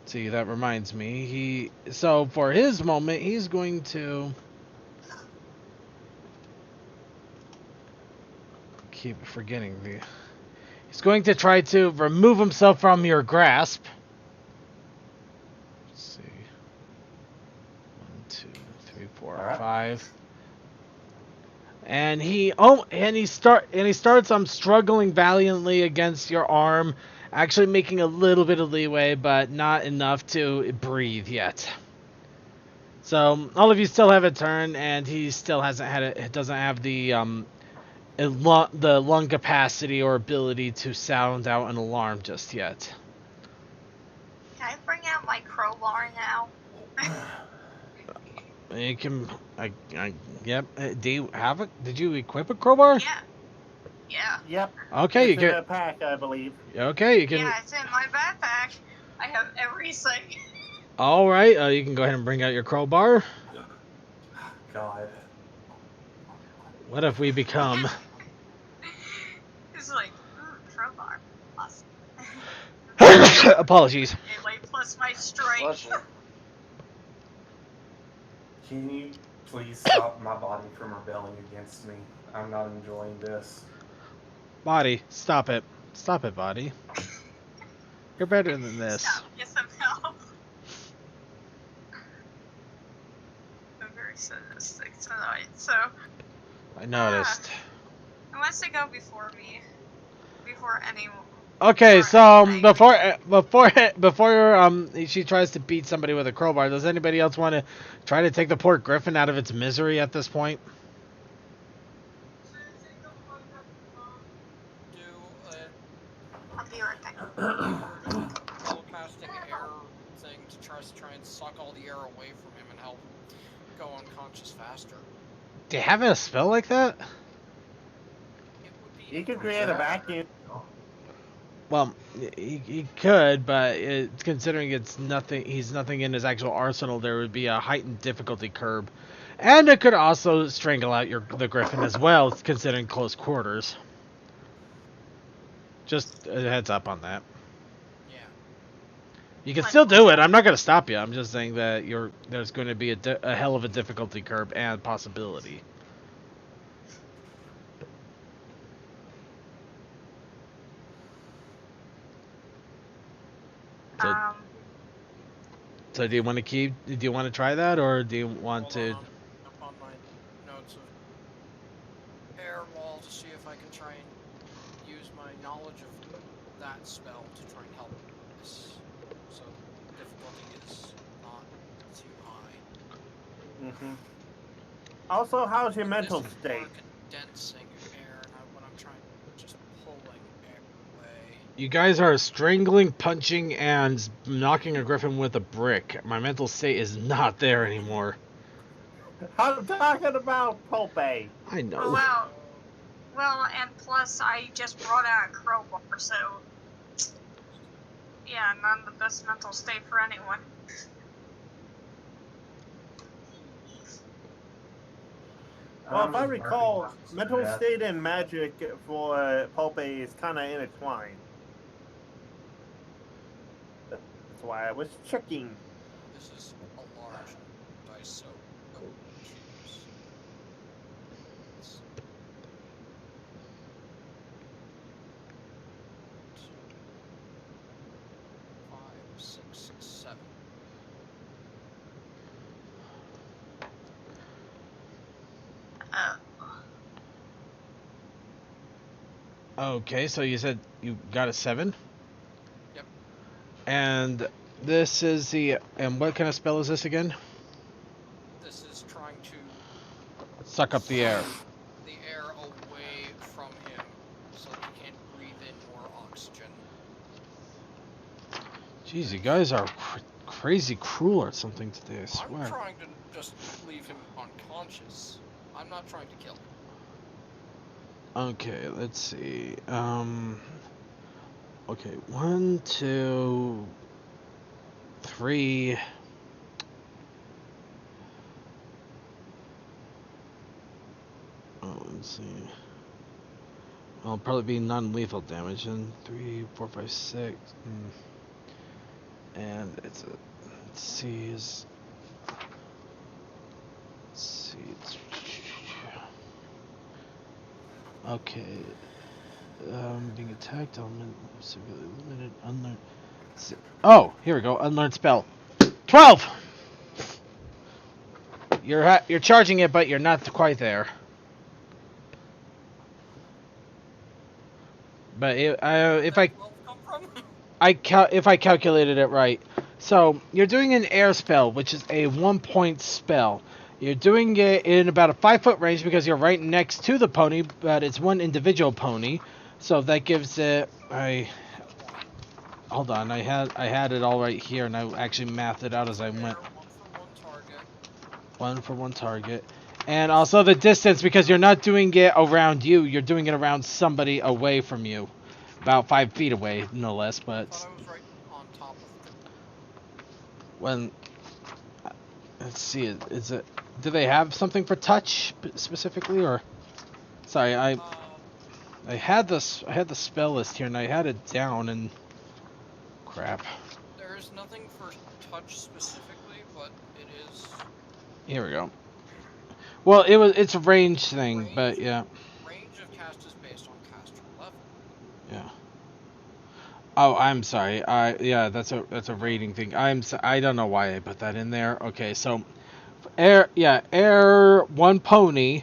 See, that reminds me. So for his moment, he's going to... Keep forgetting the... He's going to try to remove himself from your grasp. Let's see. 1, 2, 3, 4, All right. 5. And he starts struggling valiantly against your arm, actually making a little bit of leeway, but not enough to breathe yet. So all of you still have a turn, and he still hasn't had it. Doesn't have the lung capacity or ability to sound out an alarm just yet. Can I bring out my crowbar now? You can, yep. Do you have it? Did you equip a crowbar? Yeah. Yep. Okay, It's you in can. a pack, I believe. Okay, you can. Yeah, it's in my backpack. I have everything. All right, you can go ahead and bring out your crowbar. God. What if we become? It's like, crowbar. Plus. Apologies. Melee plus my strength. Can you please stop my body from rebelling against me? I'm not enjoying this. Body, stop it. Stop it, body. You're better than this. Stop. Get some help. I'm very sadistic tonight, so... I noticed. Who wants to go before me? Before anyone? Okay, before so anything? before she tries to beat somebody with a crowbar, does anybody else want to try to take the poor griffin out of its misery at this point? I'll be right back. Casting air thing to try and suck all the air away from him and help him go unconscious faster. Do you have a spell like that? It would be You can create a vacuum. Well, he could, but considering he's nothing in his actual arsenal, there would be a heightened difficulty curve, and it could also strangle out the griffin as well, considering close quarters. Just a heads up on that. Yeah. You can still do it. I'm not going to stop you. I'm just saying that there's going to be a hell of a difficulty curve and possibility. So do you want to try that, or do you want to? Up on my notes of air wall to see if I can try and use my knowledge of that spell to try and help this, so difficulty is not too high. Mm-hmm. Also, how's your mental This is state? more condensing air, and when I'm trying just pulling air away. You guys are strangling, punching, and knocking a griffin with a brick. My mental state is not there anymore. I'm talking about Pope. I know. Well, and plus I just brought out a crowbar, so yeah, not the best mental state for anyone. Well, if I recall, mental state and magic for Pope is kind of intertwined. That's why I was checking. This is a large dice, so no choose. 5, 6, 7. Okay, so you said you got a 7? Yep. And this is and what kind of spell is this again? This is trying to suck up the air. the air away from him so that he can't breathe in more oxygen. Jeez, you guys are crazy cruel or something today, I I'm swear. trying to just leave him unconscious. I'm not trying to kill him. Okay, let's see. Okay, 1, 2, 3. Oh, let's see. It'll probably be non-lethal damage. And 3, 4, 5, 6. And it's a. Let's see. Let's see. Okay. Being attacked, element severely limited, unlearned. Oh, here we go. Unlearned spell. 12. You're charging it, but you're not quite there. But if I calculated it right, so you're doing an air spell, which is a 1-point spell. You're doing it in about a 5-foot range because you're right next to the pony, but it's one individual pony. So that gives it hold on, I had it all right here, and I actually mathed it out as I went. One for one target. And also the distance, because you're not doing it around you, you're doing it around somebody away from you. About 5 feet away, no less, but... I thought I was right on top of it. When... Let's see, is it... Do they have something for touch, specifically, or... Sorry, I had the spell list here, and I had it down, and... Crap. There is nothing for touch specifically, but it is... Here we go. Well, it's a range thing, but yeah. Range of cast is based on caster level. Yeah. Oh, I'm sorry. Yeah, that's a rating thing. I don't know why I put that in there. Okay, so air 1 pony,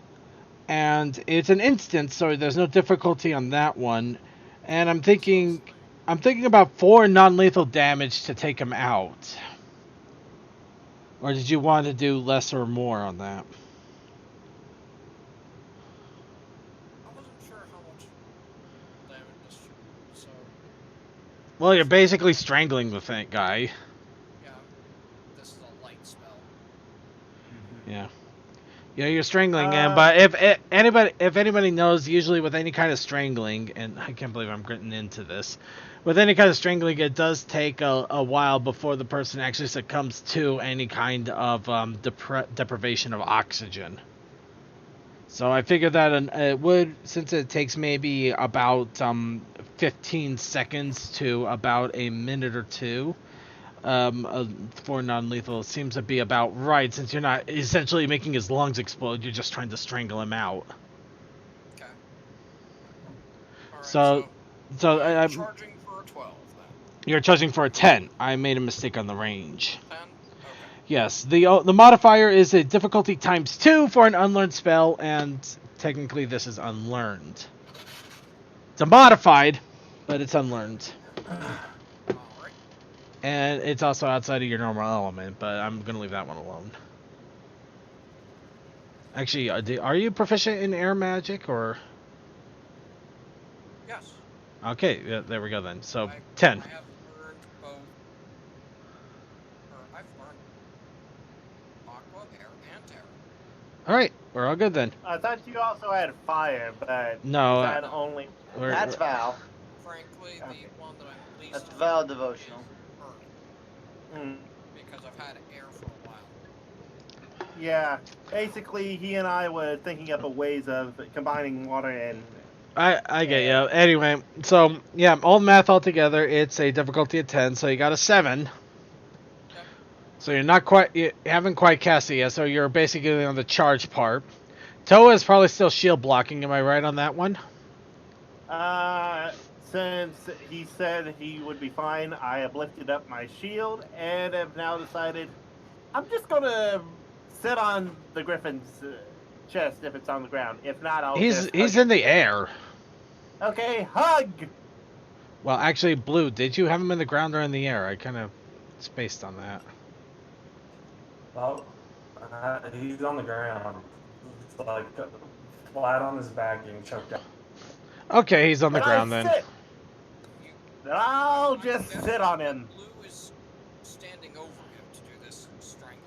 and it's an instance, so there's no difficulty on that one. And I'm thinking about 4 non-lethal damage to take him out. Or did you want to do less or more on that? I wasn't sure how much damage this should be, so... Well, you're basically strangling the guy. Yeah, this is a light spell. Yeah. Yeah, you're strangling him, but if anybody knows, usually with any kind of strangling, and I can't believe I'm getting into this, with any kind of strangling, it does take a while before the person actually succumbs to any kind of deprivation of oxygen. So I figured that it would, since it takes maybe about 15 seconds to about a minute or two, for non-lethal, seems to be about right, since you're not essentially making his lungs explode, you're just trying to strangle him out. Okay. Alright, so I'm I'm charging for a 12 then. You're charging for a 10. I made a mistake on the range. 10? Okay. Yes, the modifier is a difficulty times 2 for an unlearned spell, and technically this is unlearned. It's a modified, but it's unlearned. Alright. And it's also outside of your normal element, but I'm going to leave that one alone. Actually, are you proficient in air magic, or... Yes. Okay, yeah, there we go then. So, 10. I have learned both... I've learned aqua, air, and terra. Alright, we're all good then. I thought you also had fire, but No, is that only... That's Val. Frankly, Okay. the one that I'm least... That's Val devotional. Mm, Because I've had air for a while. yeah, basically he and I were thinking up a ways of combining water and... I get you. Anyway, so, yeah, all math all together, it's a difficulty of 10, so you got a 7. Yep. So you haven't quite cast it yet, so you're basically on the charge part. Toa is probably still shield blocking, am I right on that one? Since he said he would be fine, I have lifted up my shield and have now decided I'm just gonna sit on the griffin's chest if it's on the ground. If not, I'll He's just in the air. Okay, hug! Well, actually, Blue, did you have him in the ground or in the air? I kind of spaced on that. Well, he's on the ground. like flat on his back, getting choked out. Okay, he's on the And ground I then. sit. You, Then I'll my just guess sit on him. Blue is standing over him to do this strangle.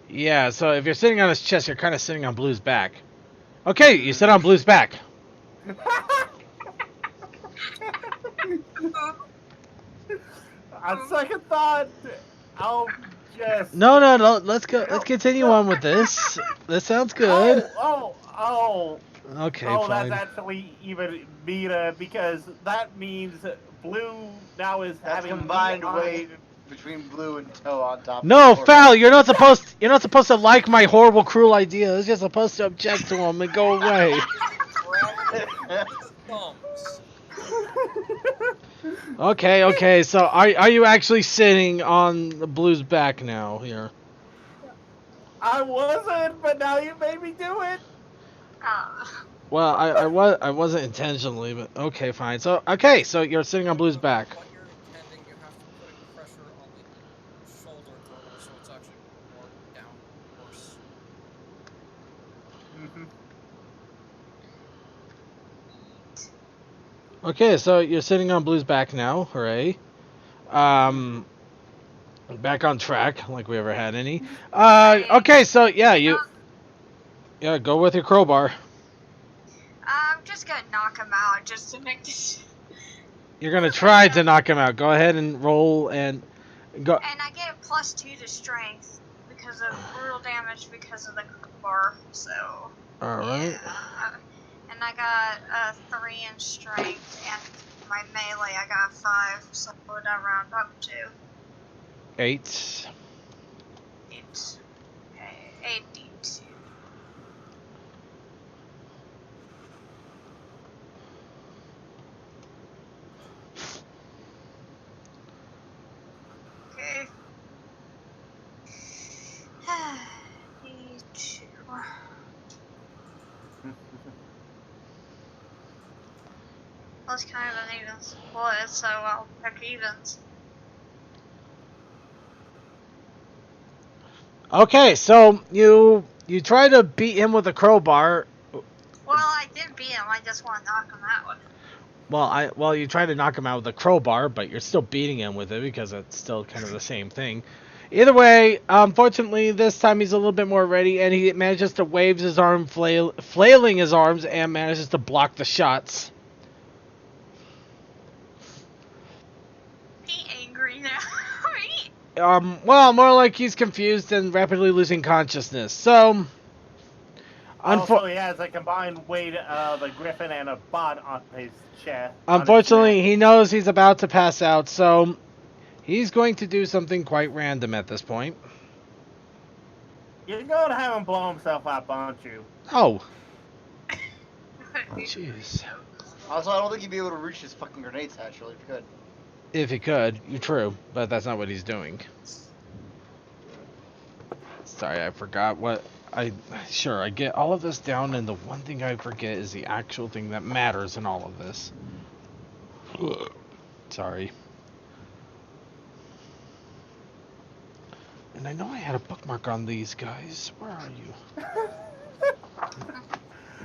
Yeah, so if you're sitting on his chest, you're kind of sitting on Blue's back. Okay, you sit on Blue's back. On second thought, I'll just. No, no, no. Let's go. Let's continue on with this. This sounds good. Oh. Okay, Oh, fine. that's actually even better because that means Blue now is That's having combined me on- weight between Blue and Toe on top. No, of the Foul. You're not supposed. You're not supposed to like my horrible, cruel ideas. You're supposed to object to them and go away. Grab him with the thumbs. Okay, okay. So are you actually sitting on the Blue's back now here? I wasn't, but now you made me do it. Well, I wasn't intentionally, but okay, fine. So so you're sitting on Blue's back. What you're intending, you have to put pressure on the shoulder girdle so it's actually more down worse. Okay, so you're sitting on Blue's back now. Hooray. Back on track, like we ever had any. Okay, so yeah, go with your crowbar. I'm just gonna knock him out just to make this. You're gonna try to knock him out. Go ahead and roll and go. And I get a +2 to strength because of brutal damage because of the crowbar. So. All right. Yeah. And I got a 3 in strength, and my melee I got 5. So what would I round up to? 8. 8. Okay, 82. Okay. 82. Well, it's kind of an even split, so I'll pick evens. Okay, so you try to beat him with a crowbar. Well, I did beat him. I just want to knock him out. Well, you try to knock him out with a crowbar, but you're still beating him with it because it's still kind of the same thing. Either way, unfortunately, this time he's a little bit more ready, and he manages to wave his arm, flailing his arms, and manages to block the shots. He angry now. Well, more like he's confused and rapidly losing consciousness. So, Also, he has a combined weight of a griffin and a bot on his chest. unfortunately, he knows he's about to pass out, so he's going to do something quite random at this point. You're going to have him blow himself up, aren't you? Oh. Jeez. Also, I don't think he'd be able to reach his fucking grenades naturally if he could. If he could, you're true, but that's not what he's doing. Sorry, I forgot what I get all of this down, and the one thing I forget is the actual thing that matters in all of this. Sorry. And I know I had a bookmark on these guys. Where are you?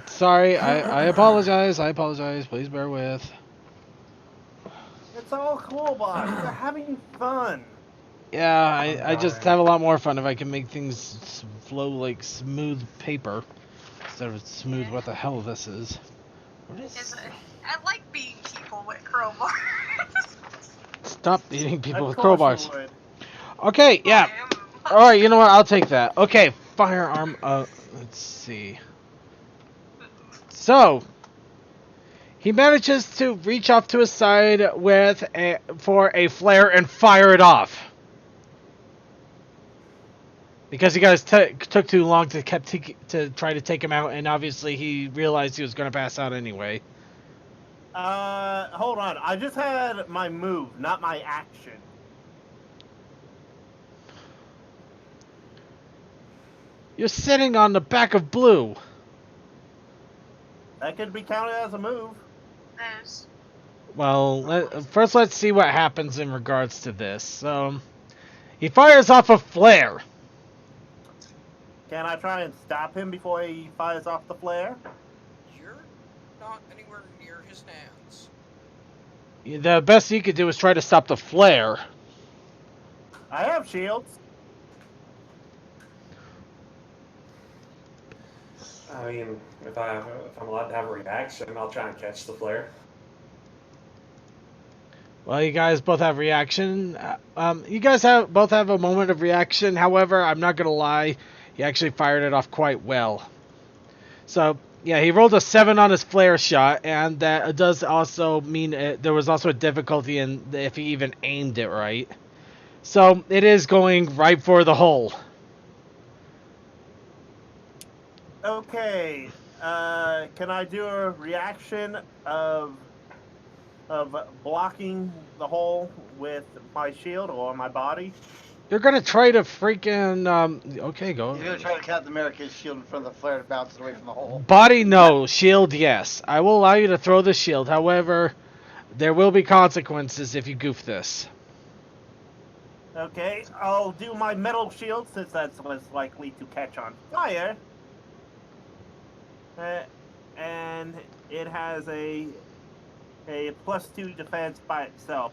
Sorry, I apologize. I apologize. Please bear with. It's all cool, boss. You're having fun. Yeah, I just have a lot more fun if I can make things flow like smooth paper instead of smooth what the hell this is. What is... I like beating people with crowbars. Stop beating people with Of course crowbars. you would. Okay, yeah. Alright, you know what? I'll take that. Okay, firearm. Let's see. So, he manages to reach off to his side for a flare and fire it off. Because you guys took too long to try to take him out, and obviously he realized he was going to pass out anyway. Hold on. I just had my move, not my action. You're sitting on the back of Blue. That could be counted as a move. Yes. Well, first let's see what happens in regards to this. So, he fires off a flare. Can I try and stop him before he fires off the flare? You're not anywhere near his hands. The best you could do is try to stop the flare. I have shields. I mean, if I'm allowed to have a reaction, I'll try and catch the flare. Well, you guys both have reaction. You guys both have a moment of reaction. However, I'm not gonna lie, he actually fired it off quite well. So yeah, he rolled a 7 on his flare shot, and that does also mean there was also a difficulty in if he even aimed it right. So it is going right for the hole. Okay. Can I do a reaction of blocking the hole with my shield or my body? You're gonna try to freaking okay, go. He's gonna try to Captain America's shield in front of the flare to bounce it away from the hole. Body no, shield yes. I will allow you to throw the shield. However, there will be consequences if you goof this. Okay, I'll do my metal shield since that's less likely to catch on fire. And it has a +2 defense by itself.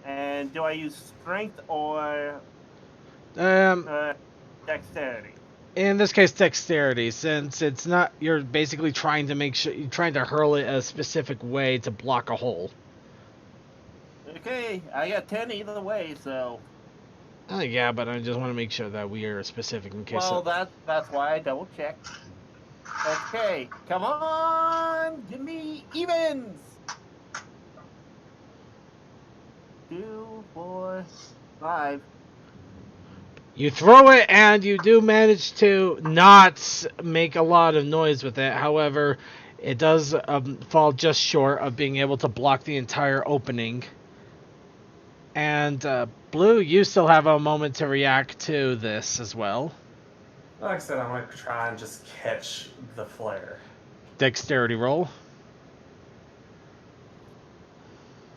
And do I use strength or dexterity? In this case, dexterity, since it's not, you're basically trying to make sure, you're trying to hurl it a specific way to block a hole. Okay, I got 10 either way, so. Yeah, but I just want to make sure that we are specific in case. Well, that's why I double check. Okay, come on, give me evens. 2, 4, 5. You throw it, and you do manage to not make a lot of noise with it. However, it does fall just short of being able to block the entire opening. And Blue, you still have a moment to react to this as well. Like I said, I'm going to try and just catch the flare. Dexterity roll.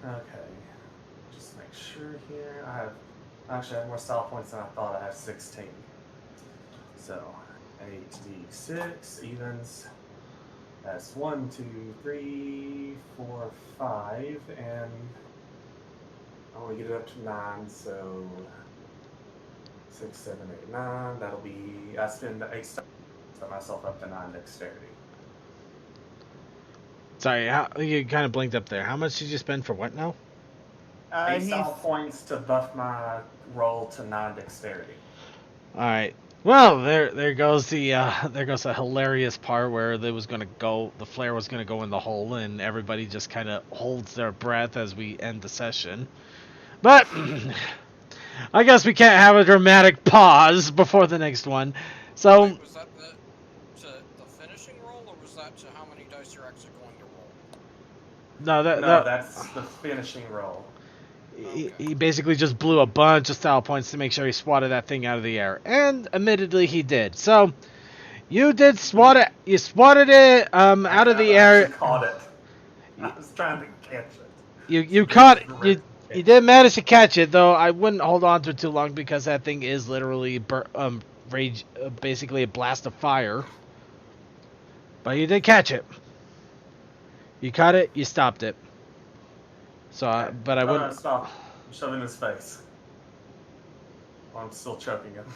Okay. Just make sure here. I have more style points than I thought. I have 16. So, 8d6 evens. That's 1, 2, 3, 4, 5, and I want to get it up to 9, so 6, 7, 8, 9. That'll be, I spend 8 stars to set myself up to 9 dexterity. Sorry, you kind of blinked up there. How much did you spend for what now? 8 style points to buff my roll to 9 dexterity. All right. Well, there goes the hilarious part where the flare was gonna go in the hole, and everybody just kind of holds their breath as we end the session. But I guess we can't have a dramatic pause before the next one. So. Wait, was that the finishing roll, or was that to how many dice you're actually going to roll? No, that's the finishing roll. He basically just blew a bunch of style points to make sure he swatted that thing out of the air. And admittedly, he did. So, you did swat it. You swatted it out of the air. I caught it. I was trying to catch it. You caught it. You did manage to catch it, though I wouldn't hold on to it too long because that thing is literally basically a blast of fire. But you did catch it. You caught it. You stopped it. So, but I wouldn't stop. I'm shoving his face. I'm still choking him.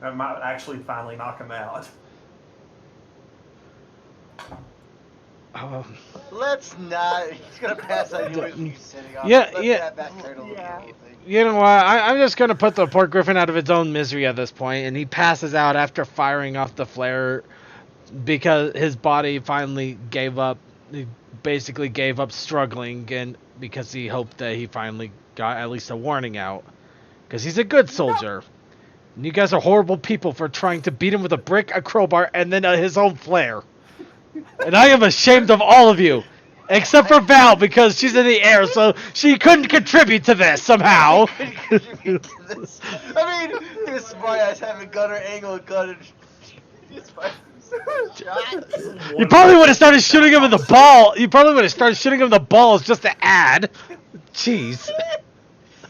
That might actually finally knock him out. Let's not. He's gonna pass out anyways when he's sitting on. Yeah. You know what? I'm just gonna put the poor griffin out of its own misery at this point, and he passes out after firing off the flare because his body finally gave up. He basically gave up struggling, and because he hoped that he finally got at least a warning out, because he's a good soldier. And you guys are horrible people for trying to beat him with a brick, a crowbar, and then his own flare. And I am ashamed of all of you, except for Val, because she's in the air, so she couldn't contribute to this somehow. I mean, this smart ass having a gunner angle a gun and you probably would have started shooting him in the ball. You probably would have started shooting him in the balls just to add. Jeez.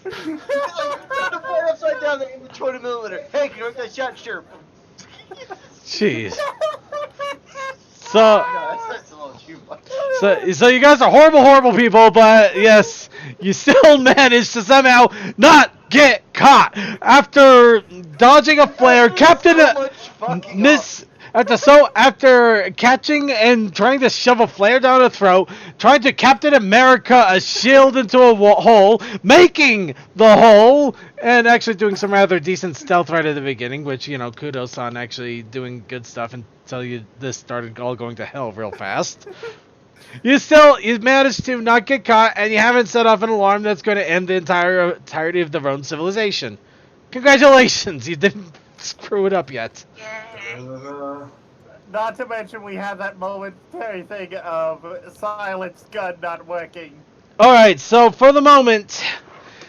the upside down down there in the 20mm. Hey, can you make that shot? Sure. Jeez. So, No, that's a little too much. so you guys are horrible, horrible people, but yes, you still managed to somehow not get caught after dodging a flare. Captain So much fucking Miss after catching and trying to shove a flare down her throat, trying to Captain America a shield into a hole, making the hole, and actually doing some rather decent stealth right at the beginning, which, you know, kudos on actually doing good stuff until this started all going to hell real fast. You managed to not get caught, and you haven't set off an alarm that's going to end the entirety of the Roan civilization. Congratulations, you didn't screw it up yet. Yay. Not to mention we have that momentary thing of Silent's gun not working. Alright, so for the moment,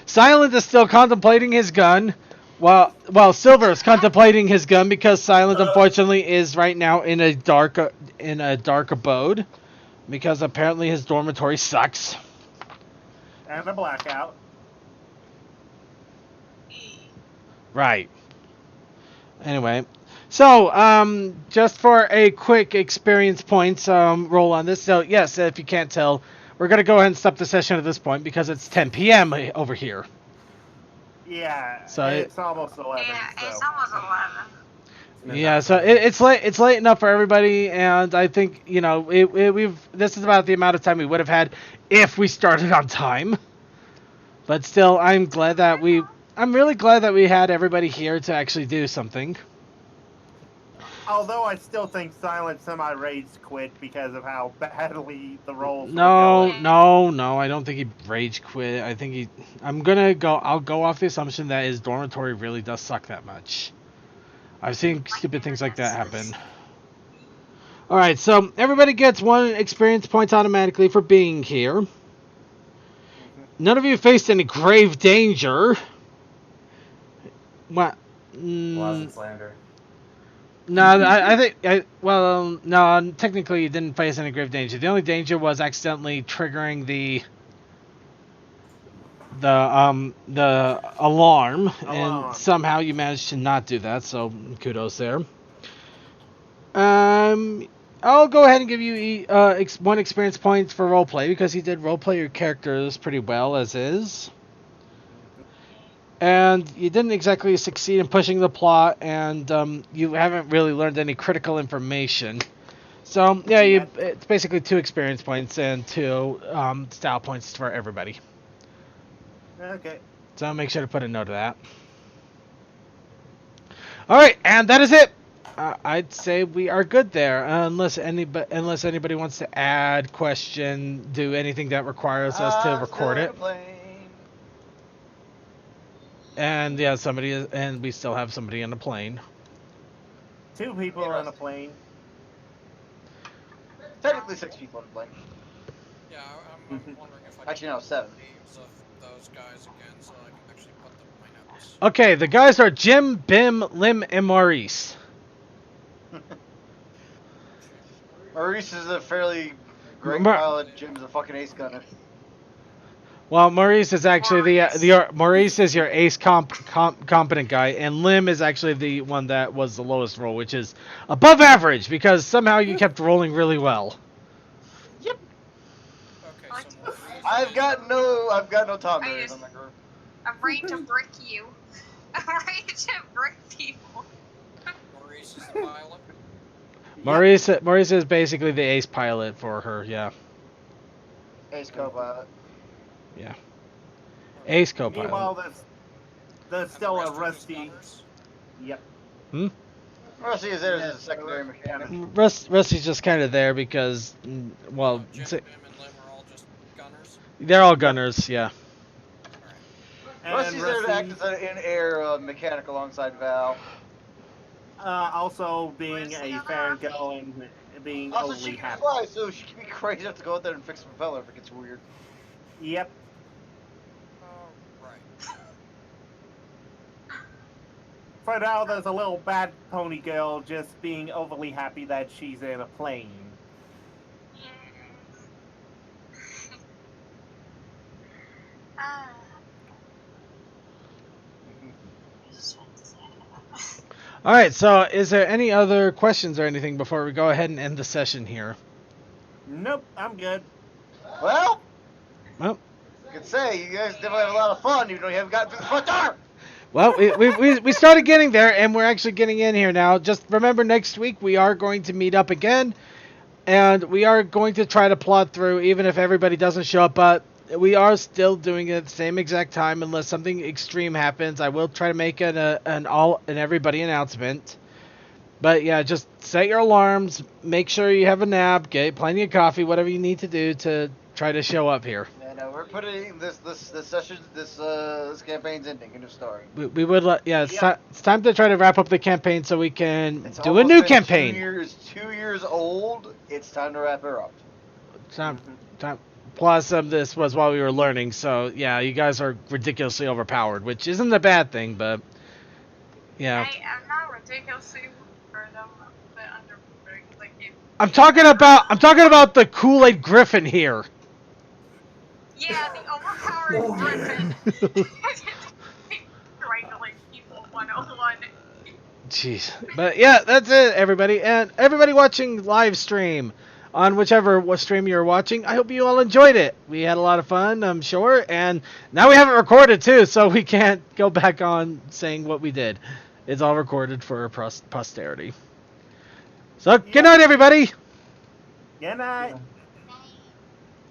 Silent is still contemplating his gun, while Silver is contemplating his gun because Silent unfortunately is right now in a dark abode, because apparently his dormitory sucks. And a blackout. Right. Anyway, so just for a quick experience points roll on this. So yes, if you can't tell, we're gonna go ahead and stop the session at this point because it's 10 p.m. over here. Yeah, So it's almost 11. Yeah, So. it's almost 11. Yeah, so it's late enough for everybody, and I think, you know, this is about the amount of time we would have had if we started on time. But still, I'm really glad that we had everybody here to actually do something. Although I still think Silent semi-rage quit because of how badly the rolls were No, going. no, I don't think he rage quit. I think I'll go off the assumption that his dormitory really does suck that much. I've seen stupid things like that happen. Alright, so everybody gets 1 experience point automatically for being here. None of you faced any grave danger. What? Wasn't slander. No, I think... no, technically you didn't face any grave danger. The only danger was accidentally triggering the alarm, and somehow you managed to not do that, so kudos there. I'll go ahead and give you 1 experience point for roleplay, because you did roleplay your characters pretty well as is. And you didn't exactly succeed in pushing the plot, and you haven't really learned any critical information. So, yeah, it's basically 2 experience points and 2 style points for everybody. Okay. So make sure to put a note of that. Alright, and that is it! I'd say we are good there, unless anybody wants to add, question, do anything that requires us to record it. And yeah, and we still have somebody on the plane. 2 people on a plane. Technically 6 people on the plane. Yeah, I'm wondering if I Actually, no, 7. names of those guys again so I can actually put them in my notes. Okay, the guys are Jim, Bim, Lim, and Maurice. Maurice is a fairly great pilot. Jim's a fucking ace gunner. Well, Maurice is actually Maurice is your ace competent guy, and Lim is actually the one that was the lowest roll, which is above average because somehow you kept rolling really well. Yep. Okay, so Maurice I've got no Tom Maries on my group. I'm ready to brick you. I'm ready to brick people. Maurice is the pilot. Maurice is basically the ace pilot for her, yeah. Ace co-pilot. Yeah. Ace co-pilot. Meanwhile, there's still a Rusty. Gunners. Yep. Rusty is there as a secondary mechanic. Rusty's just kind of there because, well, Jim, Bim, and Lim are all just gunners. they're all gunners, yeah. And Rusty's there to act as an in-air mechanic alongside Val. Also being a fair girl and being Also, overly she can happy. fly, so she can be crazy enough to go out there and fix the propeller if it gets weird. Yep. Right. For now, there's a little bad pony girl just being overly happy that she's in a plane. All right. So, is there any other questions or anything before we go ahead and end the session here? Nope, I'm good. Well, Well, I could say you guys definitely have a lot of fun, even though you haven't gotten through the front door. well, we started getting there, and we're actually getting in here now. Just remember, next week we are going to meet up again, and we are going to try to plot through, even if everybody doesn't show up. But we are still doing it at the same exact time, unless something extreme happens. I will try to make an everybody announcement. But yeah, just set your alarms. Make sure you have a nap. Get plenty of coffee. Whatever you need to do to try to show up here. And we're putting this session, this campaign's ending. End of story. We would it's time to try to wrap up the campaign so we can It's do a almost new been campaign. 2 years old. It's time to wrap her up. Time. Plus, this was while we were learning, so yeah, you guys are ridiculously overpowered, which isn't a bad thing, but yeah. I'm not ridiculously overpowered. I'm a bit underpowered. Like I'm talking about the Kool-Aid Griffin here. yeah, the overpowered griffin. Strangling people 101. Jeez. But yeah, that's it, everybody. And everybody watching live stream on what stream you're watching, I hope you all enjoyed it. We had a lot of fun, I'm sure. And now we have it recorded, too, so we can't go back on saying what we did. It's all recorded for posterity. So, good night, everybody. Good night.